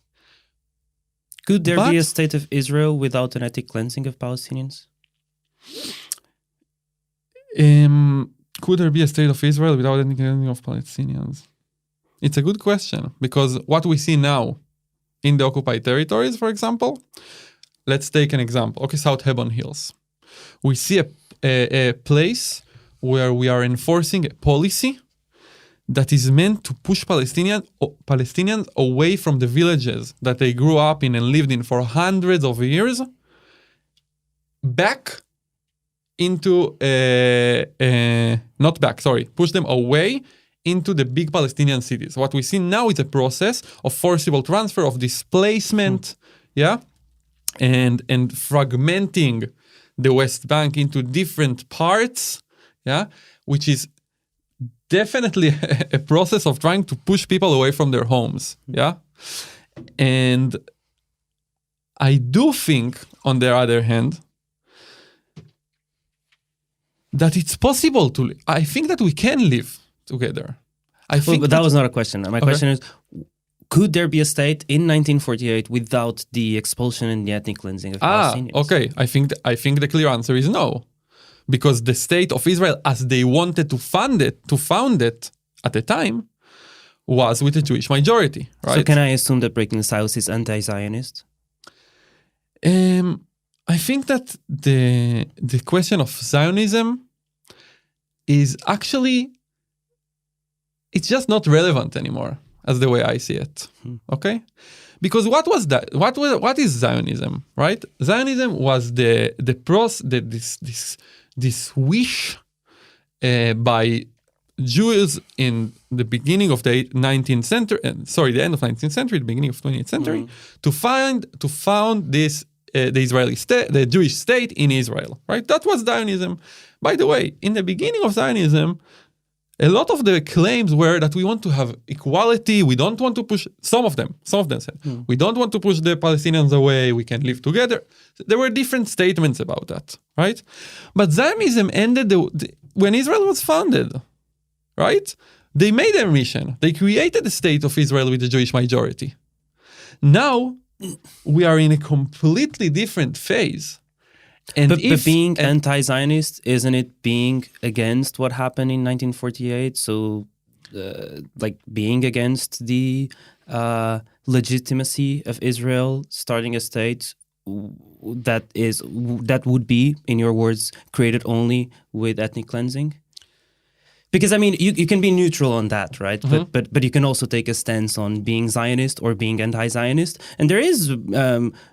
A: Could there be a state of Israel without an ethnic cleansing of Palestinians?
B: Could there be a state of Israel without ethnic cleansing of Palestinians? It's a good question, because what we see now in the occupied territories, for example, let's take an example. Okay, South Hebron Hills. We see a place where we are enforcing a policy that is meant to push Palestinians away from the villages that they grew up in and lived in for hundreds of years, back into push them away into the big Palestinian cities. What we see now is a process of forcible transfer, of displacement, and fragmenting the West Bank into different parts, which is definitely a process of trying to push people away from their homes, And I do think, on the other hand, that it's possible to. I think that we can live together.
A: But that was not a question. My question is, could there be a state in 1948 without the expulsion and the ethnic cleansing of Palestinians?
B: Okay. I think the clear answer is no, because the state of Israel, as they wanted to found it at the time, was with a Jewish majority. Right?
A: So can I assume that breaking the silence is anti-Zionist?
B: I think that the question of Zionism is actually, it's just not relevant anymore, as the way I see it. Okay, because what was that? What is Zionism? Right? Zionism was this wish by Jews in the beginning of the 19th century, the end of 19th century, the beginning of 20th century, to found this the Israeli state, the Jewish state in Israel. Right? That was Zionism. By the way, in the beginning of Zionism, a lot of the claims were that we want to have equality. We don't want to push. Some of them said, we don't want to push the Palestinians away. We can live together. There were different statements about that, right? But Zionism ended when Israel was founded, right? They made their mission. They created the state of Israel with the Jewish majority. Now we are in a completely different phase.
A: But being anti-Zionist, isn't it being against what happened in 1948? So, being against the legitimacy of Israel starting a state that would be, in your words, created only with ethnic cleansing? Because, I mean, you can be neutral on that, right? But you can also take a stance on being Zionist or being anti-Zionist. And there is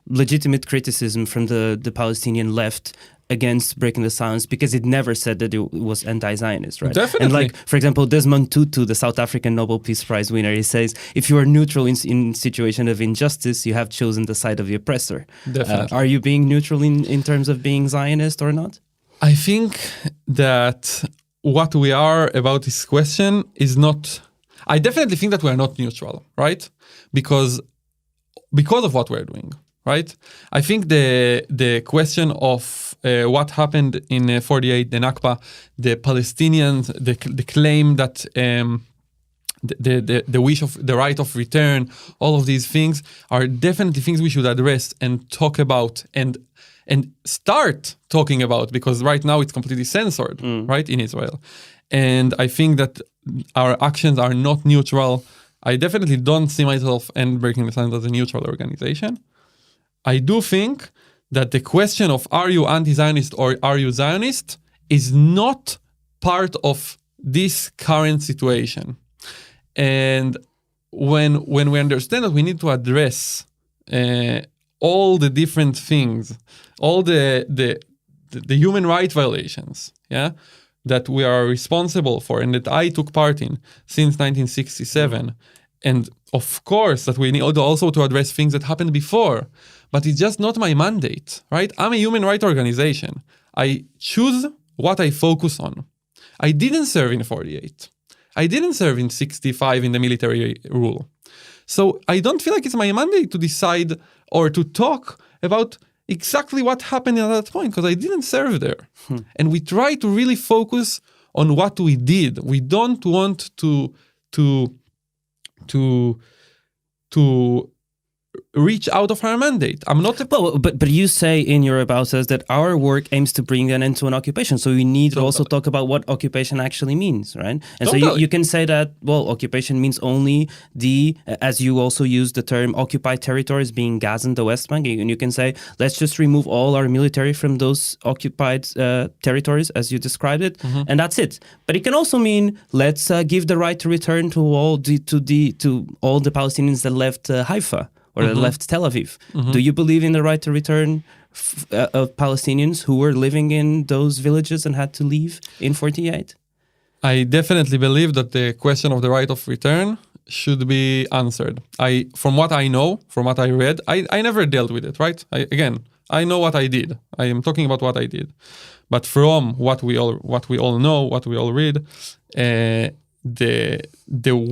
A: legitimate criticism from the Palestinian left against breaking the silence because it never said that it was anti-Zionist, right?
B: Definitely.
A: And for example, Desmond Tutu, the South African Nobel Peace Prize winner, he says, if you are neutral in situation of injustice, you have chosen the side of the oppressor.
B: Definitely.
A: Are you being neutral in terms of being Zionist or not?
B: I think that what we are about this question is not. I definitely think that we are not neutral, right? Because of what we're doing, right? I think the question of what happened in 48, the Nakba, the Palestinians, the claim that the wish of the right of return, all of these things are definitely things we should address and talk about and start talking about, because right now it's completely censored, right, in Israel. And I think that our actions are not neutral. I definitely don't see myself and Breaking the Silence as a neutral organization. I do think that the question of are you anti-Zionist or are you Zionist is not part of this current situation. And when we understand that we need to address all the different things, all the human rights violations, that we are responsible for and that I took part in since 1967, and of course that we need also to address things that happened before, but it's just not my mandate, right? I'm a human rights organization. I choose what I focus on. I didn't serve in 48. I didn't serve in 65 in the military rule. So I don't feel like it's my mandate to decide or to talk about exactly what happened at that point, because I didn't serve there. And we try to really focus on what we did. We don't want to reach out of our mandate. I'm not.
A: But you say in your about us that our work aims to bring an end to an occupation. So we need to also talk about what occupation actually means, right? And so you can say that, well, occupation means only as you also use the term occupied territories being Gaza and the West Bank, and you can say, let's just remove all our military from those occupied territories as you described it, and that's it. But it can also mean let's give the right to return to all the Palestinians that left Haifa or that left Tel Aviv. Do you believe in the right to return of Palestinians who were living in those villages and had to leave in 48?
B: I definitely believe that the question of the right of return should be answered. From what I know, from what I read, I never dealt with it, right? I know what I did. I am talking about what I did. But from what we all know, what we all read, the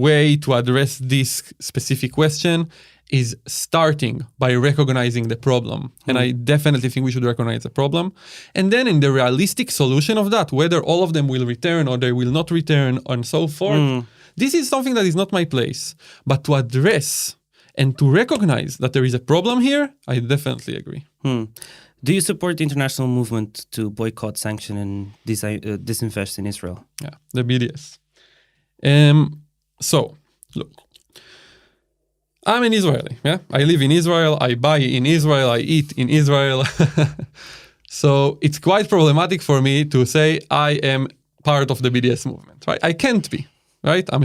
B: way to address this specific question is starting by recognizing the problem. And I definitely think we should recognize the problem. And then in the realistic solution of that, whether all of them will return or they will not return and so forth, this is something that is not my place. But to address and to recognize that there is a problem here, I definitely agree.
A: Do you support the international movement to boycott, sanction, and disinvest in Israel?
B: Yeah, the BDS. So, look. I'm an Israeli, yeah? I live in Israel, I buy in Israel, I eat in Israel. So it's quite problematic for me to say I am part of the BDS movement, right? I can't be, right? I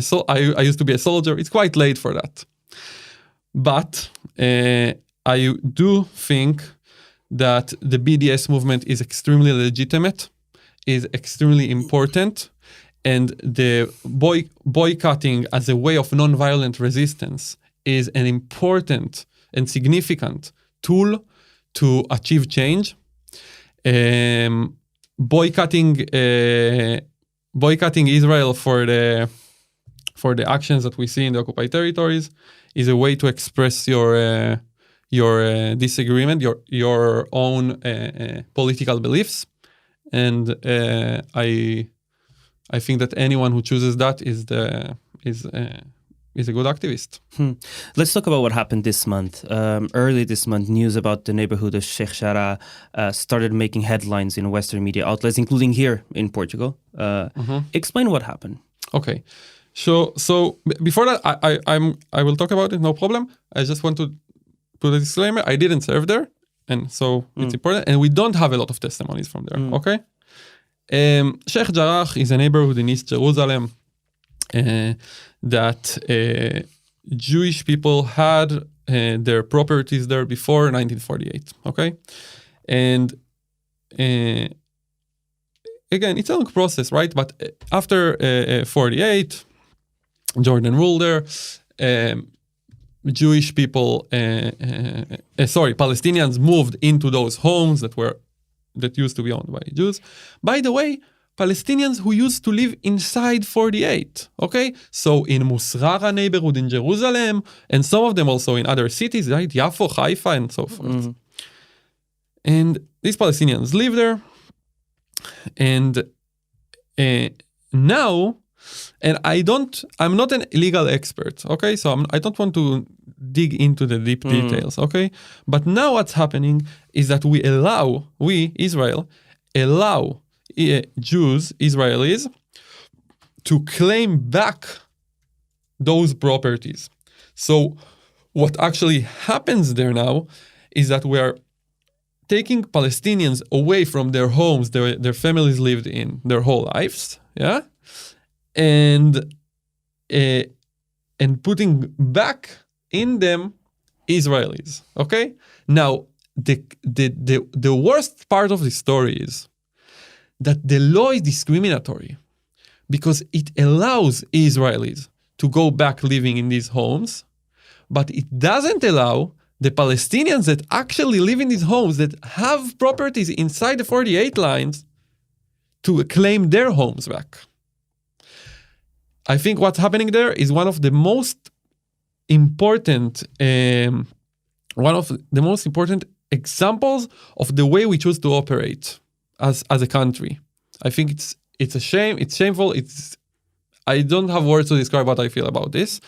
B: used to be a soldier. It's quite late for that. But I do think that the BDS movement is extremely legitimate, is extremely important, and the boycotting as a way of non-violent resistance is an important and significant tool to achieve change. Boycotting Israel for the actions that we see in the occupied territories is a way to express your disagreement, your own political beliefs, and I think that anyone who chooses that is a good activist.
A: Let's talk about what happened this month. Early this month, news about the neighborhood of Sheikh Jarrah started making headlines in Western media outlets, including here in Portugal. Explain what happened.
B: Okay. So before that, I will talk about it, no problem. I just want to put a disclaimer. I didn't serve there, and so it's important. And we don't have a lot of testimonies from there, okay? Sheikh Jarrah is a neighborhood in East Jerusalem that Jewish people had their properties there before 1948, okay? And again, it's a long process, right? But after 48, Jordan ruled there, Jewish people, Palestinians moved into those homes that used to be owned by Jews. By the way, Palestinians who used to live inside 48, okay? So in Musrara neighborhood in Jerusalem, and some of them also in other cities, right? Yafo, Haifa, and so forth. And these Palestinians live there. And now, and I'm not an legal expert, okay? So I don't want to dig into the deep details, okay? But now what's happening is that Israel, allow Jews, Israelis, to claim back those properties. So what actually happens there now is that we are taking Palestinians away from their homes, their families lived in their whole lives, yeah, and putting back in them Israelis. Okay. Now the worst part of the story is that the law is discriminatory because it allows Israelis to go back living in these homes, but it doesn't allow the Palestinians that actually live in these homes that have properties inside the 48 lines to claim their homes back. I think what's happening there is one of the most important examples of the way we choose to operate as a country. I think it's a shame. It's shameful. I don't have words to describe what I feel about this.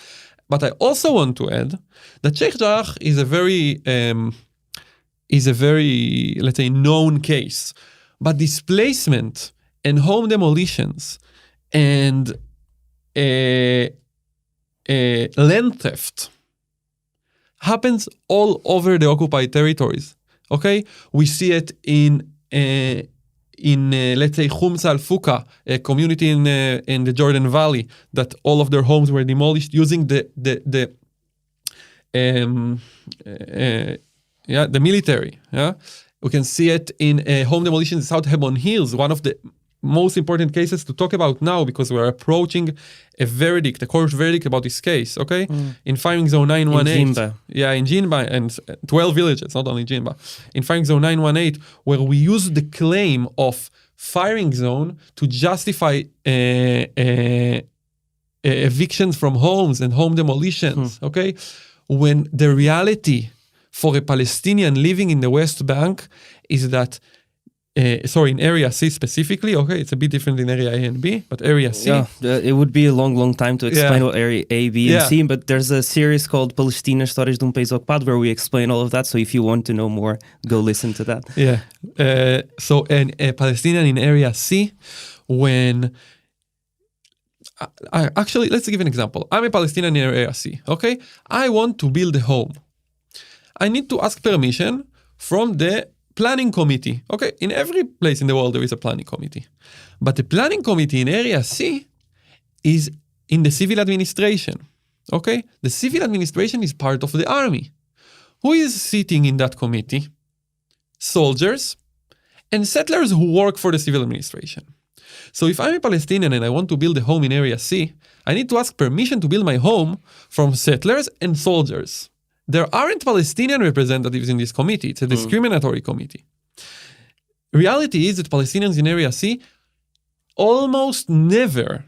B: But I also want to add that Sheikh Jarrah is a very, let's say, known case. But displacement and home demolitions and land theft happens all over the occupied territories. Okay, we see it in let's say Khums al-Fuka, a community in the Jordan Valley, that all of their homes were demolished using the the military. Yeah, we can see it in home demolition in South Hebron Hills, one of the most important cases to talk about now because we're approaching a court verdict about this case, okay? In firing zone 918.
A: In Jinba.
B: Yeah, in Jinba and 12 villages, not only Jinba. In firing zone 918, where we use the claim of firing zone to justify evictions from homes and home demolitions, okay? When the reality for a Palestinian living in the West Bank is that in Area C specifically, okay, it's a bit different in Area A and B, but Area C...
A: Yeah, it would be a long time to explain what Area A, B, and C, but there's a series called Palestina, Histórias de País Ocupado, where we explain all of that, so if you want to know more, go listen to that.
B: Yeah, so a Palestinian in Area C, when... Actually, let's give an example. I'm a Palestinian in Area C, okay? I want to build a home. I need to ask permission from the planning committee. Okay, in every place in the world there is a planning committee. But the planning committee in Area C is in the civil administration. Okay, the civil administration is part of the army. Who is sitting in that committee? Soldiers and settlers who work for the civil administration. So if I'm a Palestinian and I want to build a home in Area C, I need to ask permission to build my home from settlers and soldiers. There aren't Palestinian representatives in this committee. It's a discriminatory committee. Reality is that Palestinians in Area C almost never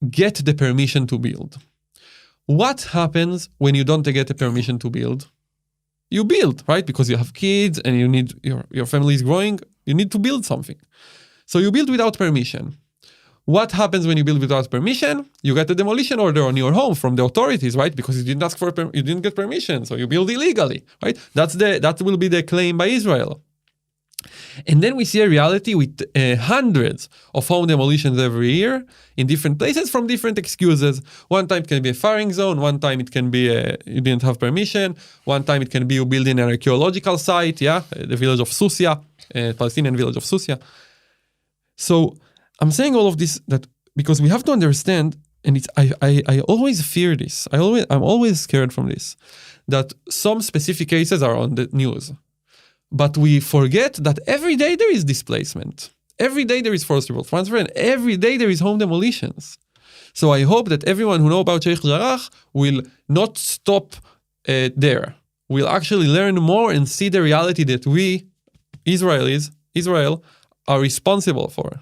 B: get the permission to build. What happens when you don't get the permission to build? You build, right? Because you have kids and you need your family is growing. You need to build something. So you build without permission. What happens when you build without permission? You get a demolition order on your home from the authorities, right? Because you didn't ask for you didn't get permission, so you build illegally, right? That will be the claim by Israel. And then we see a reality with hundreds of home demolitions every year in different places from different excuses. One time it can be a firing zone. One time it can be you didn't have permission. One time it can be you build in an archaeological site, the village of Susia, Palestinian village of Susia. So I'm saying all of this that because we have to understand, and I always fear this. I'm always scared from this, that some specific cases are on the news. But we forget that every day there is displacement. Every day there is forcible transfer, and every day there is home demolitions. So I hope that everyone who knows about Sheikh Jarrah will not stop there. We'll actually learn more and see the reality that we, Israel, are responsible for.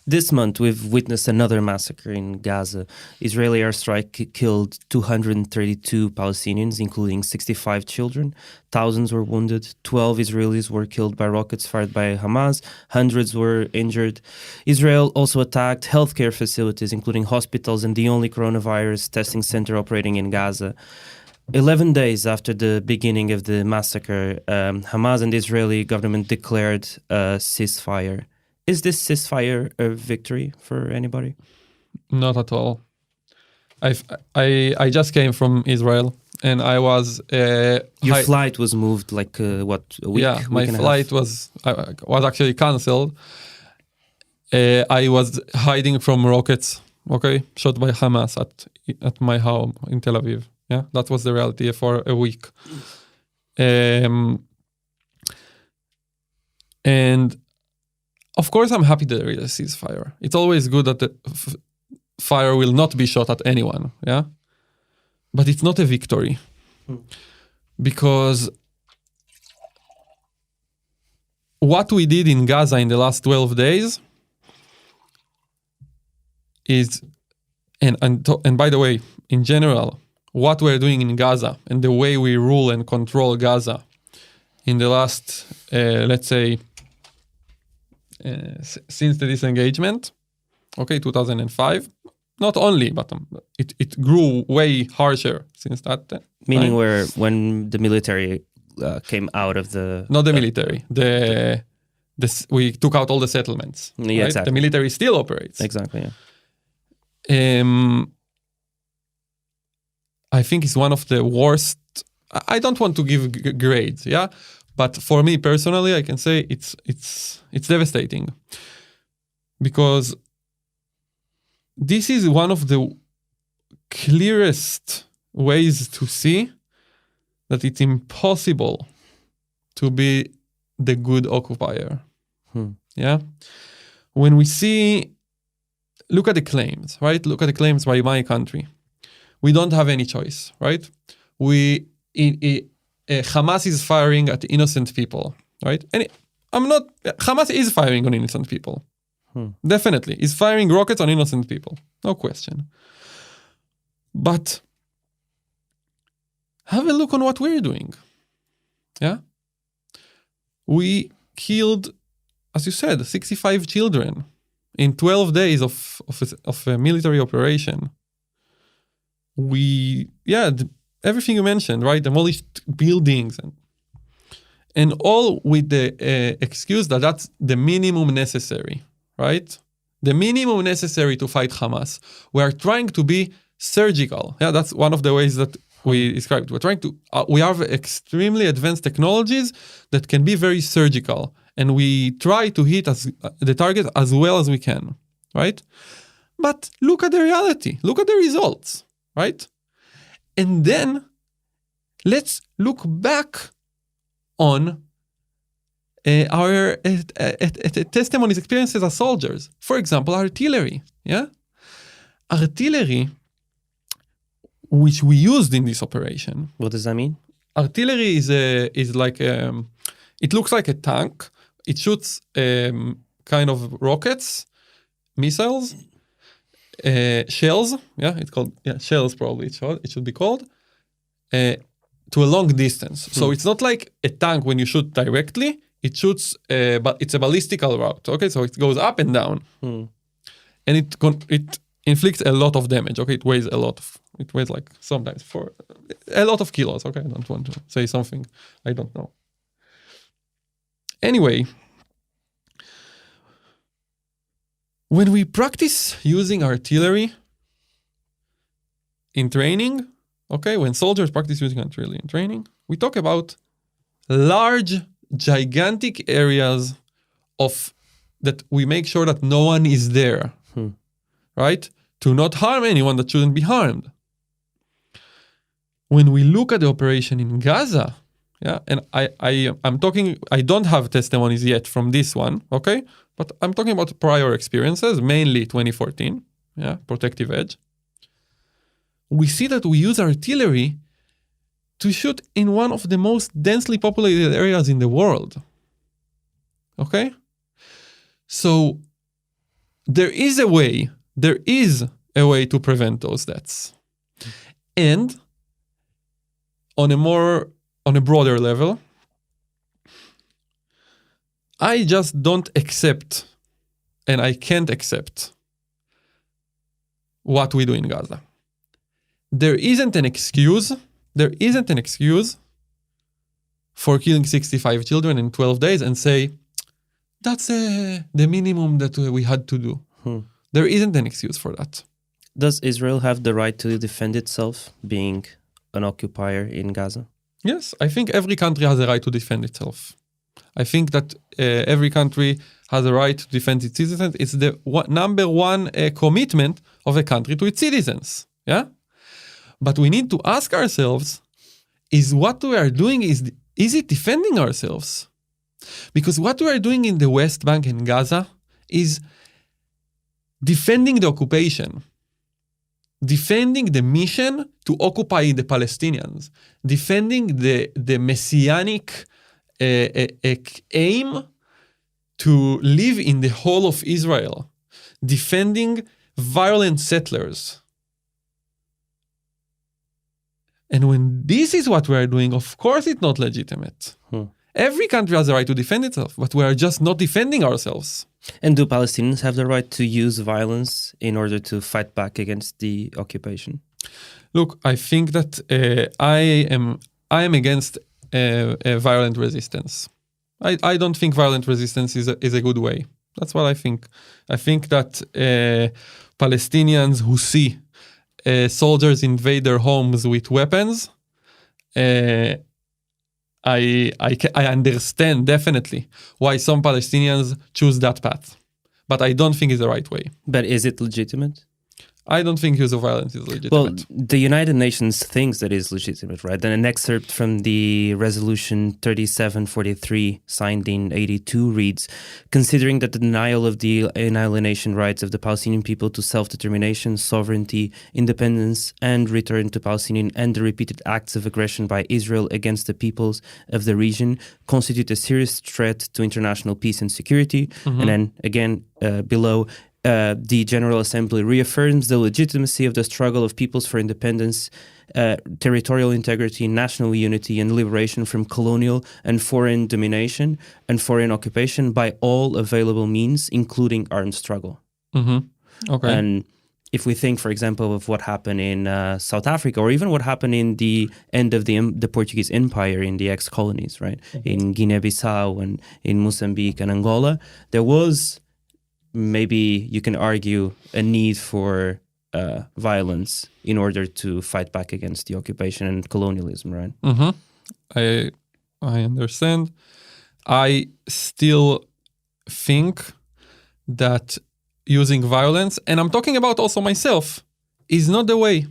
A: This month, we've witnessed another massacre in Gaza. Israeli airstrike killed 232 Palestinians, including 65 children. Thousands were wounded. 12 Israelis were killed by rockets fired by Hamas. Hundreds were injured. Israel also attacked healthcare facilities, including hospitals and the only coronavirus testing center operating in Gaza. 11 days after the beginning of the massacre, Hamas and the Israeli government declared a ceasefire. Is this ceasefire a victory for anybody?
B: Not at all. I just came from Israel, and I was
A: your flight was moved like a week?
B: Yeah, my flight was actually cancelled. I was hiding from rockets, shot by Hamas at my home in Tel Aviv. Yeah, that was the reality for a week. And of course, I'm happy that there is a ceasefire. It's always good that the fire will not be shot at anyone, yeah? But it's not a victory. Because what we did in Gaza in the last 12 days is, and by the way, in general, what we're doing in Gaza and the way we rule and control Gaza in the last, let's say, since the disengagement, 2005, not only, but it grew way harsher since that.
A: Meaning when the military came out of the...
B: Not the military. We took out all the settlements.
A: Yeah,
B: right?
A: exactly.
B: The military still operates.
A: Exactly, yeah.
B: I think it's one of the worst... I don't want to give grades, yeah? But for me personally, I can say it's devastating, because this is one of the clearest ways to see that it's impossible to be the good occupier. Yeah? When we see, look at the claims, right? Look at the claims by my country. We don't have any choice, right? Hamas is firing at innocent people, right? And Hamas is firing on innocent people. Definitely. Is firing rockets on innocent people. No question. But have a look on what we're doing. Yeah? We killed, as you said, 65 children in 12 days of a military operation. Everything you mentioned, right? Demolished buildings and all with the excuse that that's the minimum necessary, right? The minimum necessary to fight Hamas. We are trying to be surgical. Yeah, that's one of the ways that we described. We have extremely advanced technologies that can be very surgical, and we try to hit the target as well as we can, right? But look at the reality. Look at the results, right? And then let's look back on our testimonies, experiences as soldiers. For example, artillery. Yeah, artillery, which we used in this operation.
A: What does that mean?
B: Artillery is like it looks like a tank. It shoots kind of rockets, missiles, shells. Yeah, it's called shells. Probably it should be called to a long distance. So it's not like a tank when you shoot directly. It shoots, but it's a ballistical route. Okay, so it goes up and down, and it inflicts a lot of damage. Okay, it weighs a lot. It weighs like sometimes for a lot of kilos. Okay, I don't want to say something I don't know. Anyway, when we practice using artillery in training, okay, when soldiers practice using artillery in training, we talk about large, gigantic areas that we make sure that no one is there, right? To not harm anyone that shouldn't be harmed. When we look at the operation in Gaza, yeah, and I'm talking, I don't have testimonies yet from this one, okay? But I'm talking about prior experiences, mainly 2014, yeah, Protective Edge. We see that we use artillery to shoot in one of the most densely populated areas in the world, okay? So there is a way to prevent those deaths. And on a broader level, I just don't accept, and I can't accept what we do in Gaza. There isn't an excuse for killing 65 children in 12 days and say, that's the minimum that we had to do. There isn't an excuse for that.
A: Does Israel have the right to defend itself, being an occupier in Gaza?
B: Yes, I think every country has a right to defend itself. I think that every country has a right to defend its citizens. It's the number one commitment of a country to its citizens. Yeah? But we need to ask ourselves, is what we are doing, is it defending ourselves? Because what we are doing in the West Bank and Gaza is defending the occupation, defending the mission to occupy the Palestinians, defending the messianic aim to live in the whole of Israel, defending violent settlers. And when this is what we are doing, of course it's not legitimate. Every country has the right to defend itself, but we are just not defending ourselves.
A: And do Palestinians have the right to use violence in order to fight back against the occupation?
B: Look, I think that I am against violent resistance. I don't think violent resistance is a good way. That's what I think. I think that Palestinians who see soldiers invade their homes with weapons, I understand definitely why some Palestinians choose that path, but I don't think it's the right way.
A: But is it legitimate?
B: I don't think use of violence is legitimate.
A: Well, the United Nations thinks that is legitimate, right? Then an excerpt from the resolution 3743, signed in 82, reads, considering that the denial of the alienation rights of the Palestinian people to self-determination, sovereignty, independence, and return to Palestinian and the repeated acts of aggression by Israel against the peoples of the region constitute a serious threat to international peace and security. And then again, below, the General Assembly reaffirms the legitimacy of the struggle of peoples for independence, territorial integrity, national unity, and liberation from colonial and foreign domination and foreign occupation by all available means, including armed struggle.
B: Okay.
A: And if we think, for example, of what happened in South Africa, or even what happened in the end of the Portuguese Empire in the ex-colonies, right? In Guinea-Bissau and in Mozambique and Angola, there was, maybe you can argue, a need for violence in order to fight back against the occupation and colonialism, right?
B: I understand. I still think that using violence, and I'm talking about also myself, is not the way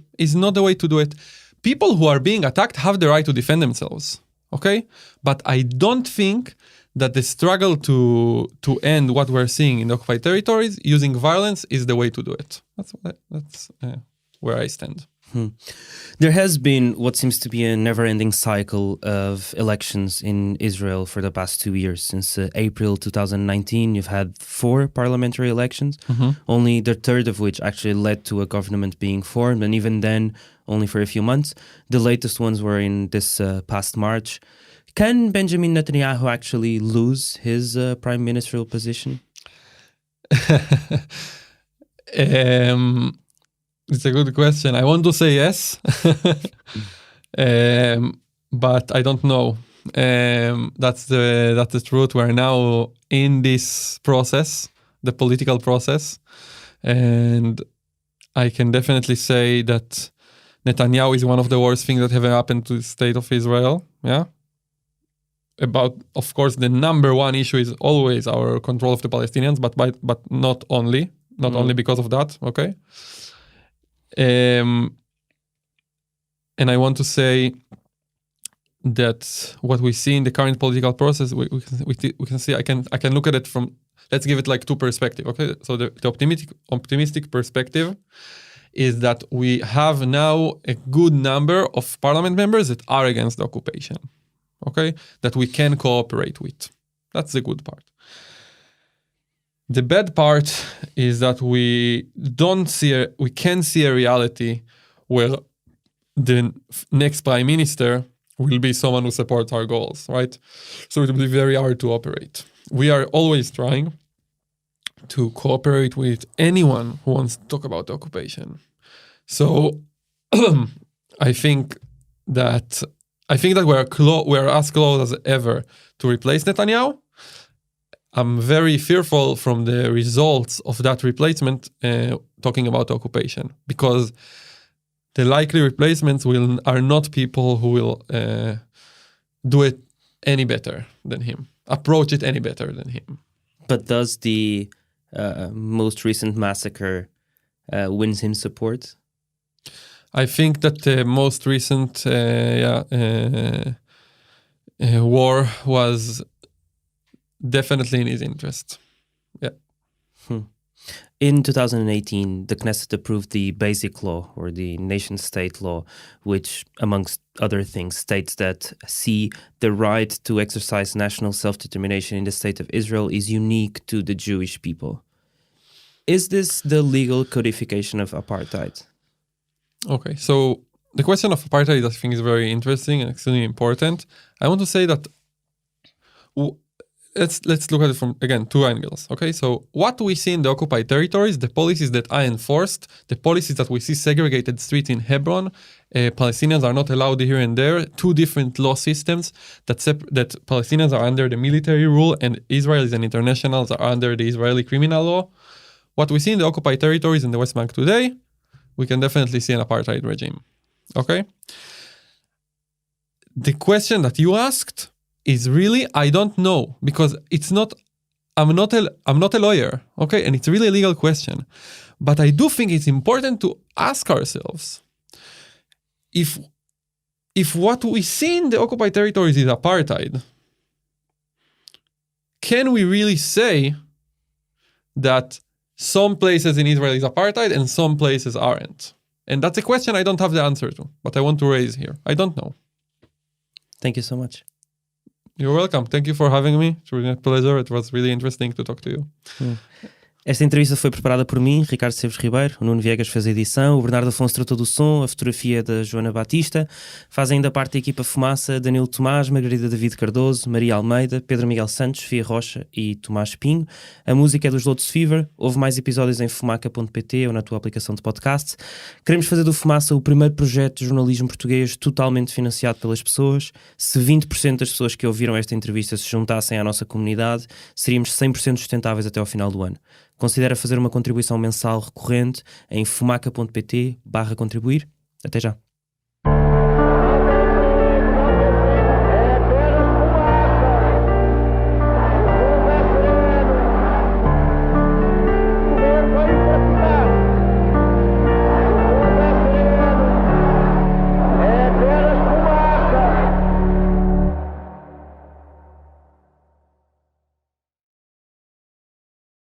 B: to do it. People who are being attacked have the right to defend themselves, okay? But I don't think that the struggle to end what we're seeing in the occupied territories using violence is the way to do it. That's where I stand.
A: There has been what seems to be a never-ending cycle of elections in Israel for the past 2 years. Since April 2019, you've had 4 parliamentary elections, only the third of which actually led to a government being formed, and even then, only for a few months. The latest ones were in this past March. Can Benjamin Netanyahu actually lose his prime ministerial position?
B: It's a good question. I want to say yes, but I don't know. That's the truth. We're now in this process, the political process, and I can definitely say that Netanyahu is one of the worst things that have happened to the state of Israel. Yeah. Of course, the number one issue is always our control of the Palestinians, but not only because of that. Okay. And I want to say that what we see in the current political process, we can see. I can look at it from. Let's give it like 2 perspectives. Okay, so the optimistic perspective is that we have now a good number of parliament members that are against the occupation. Okay, that we can cooperate with. That's the good part. The bad part is that we can see a reality where the next prime minister will be someone who supports our goals, right? So it will be very hard to operate. We are always trying to cooperate with anyone who wants to talk about the occupation. So I think that we're as close as ever to replace Netanyahu. I'm very fearful from the results of that replacement, talking about occupation, because the likely replacements are not people who will do it any better than him, approach it any better than him.
A: But does the most recent massacre win him support?
B: I think that the most recent war was definitely in his interest. Yeah.
A: In 2018, the Knesset approved the Basic Law, or the nation-state law, which, amongst other things, states that the right to exercise national self-determination in the state of Israel is unique to the Jewish people. Is this the legal codification of apartheid?
B: Okay, so the question of apartheid, I think, is very interesting and extremely important. I want to say that let's look at it from, again, 2 angles. Okay, so what we see in the occupied territories, the policies that are enforced, the policies that we see segregated streets in Hebron, Palestinians are not allowed here and there, 2 different law systems that Palestinians are under the military rule and Israelis and internationals are under the Israeli criminal law. What we see in the occupied territories in the West Bank today, we can definitely see an apartheid regime. Okay? The question that you asked is really, I don't know, because it's not I'm not a lawyer, okay? And it's really a legal question. But I do think it's important to ask ourselves if what we see in the occupied territories is apartheid, can we really say that some places in Israel is apartheid and some places aren't? And that's a question I don't have the answer to, but I want to raise here. I don't know.
A: Thank you so much.
B: You're welcome. Thank you for having me. It's really a pleasure. It was really interesting to talk to you.
A: Esta entrevista foi preparada por mim, Ricardo Seves Ribeiro, o Nuno Viegas fez a edição, o Bernardo Afonso tratou do som, a fotografia da Joana Batista, fazem ainda parte da equipa Fumaça Danilo Tomás, Margarida David Cardoso, Maria Almeida, Pedro Miguel Santos, Fia Rocha e Tomás Pinho. A música é dos Lotus Fever. Houve mais episódios em fumaca.pt ou na tua aplicação de podcast. Queremos fazer do Fumaça o primeiro projeto de jornalismo português totalmente financiado pelas pessoas. Se 20% das pessoas que ouviram esta entrevista se juntassem à nossa comunidade, seríamos 100% sustentáveis até ao final do ano. Considera fazer uma contribuição mensal recorrente em fumaca.pt/contribuir. Até já.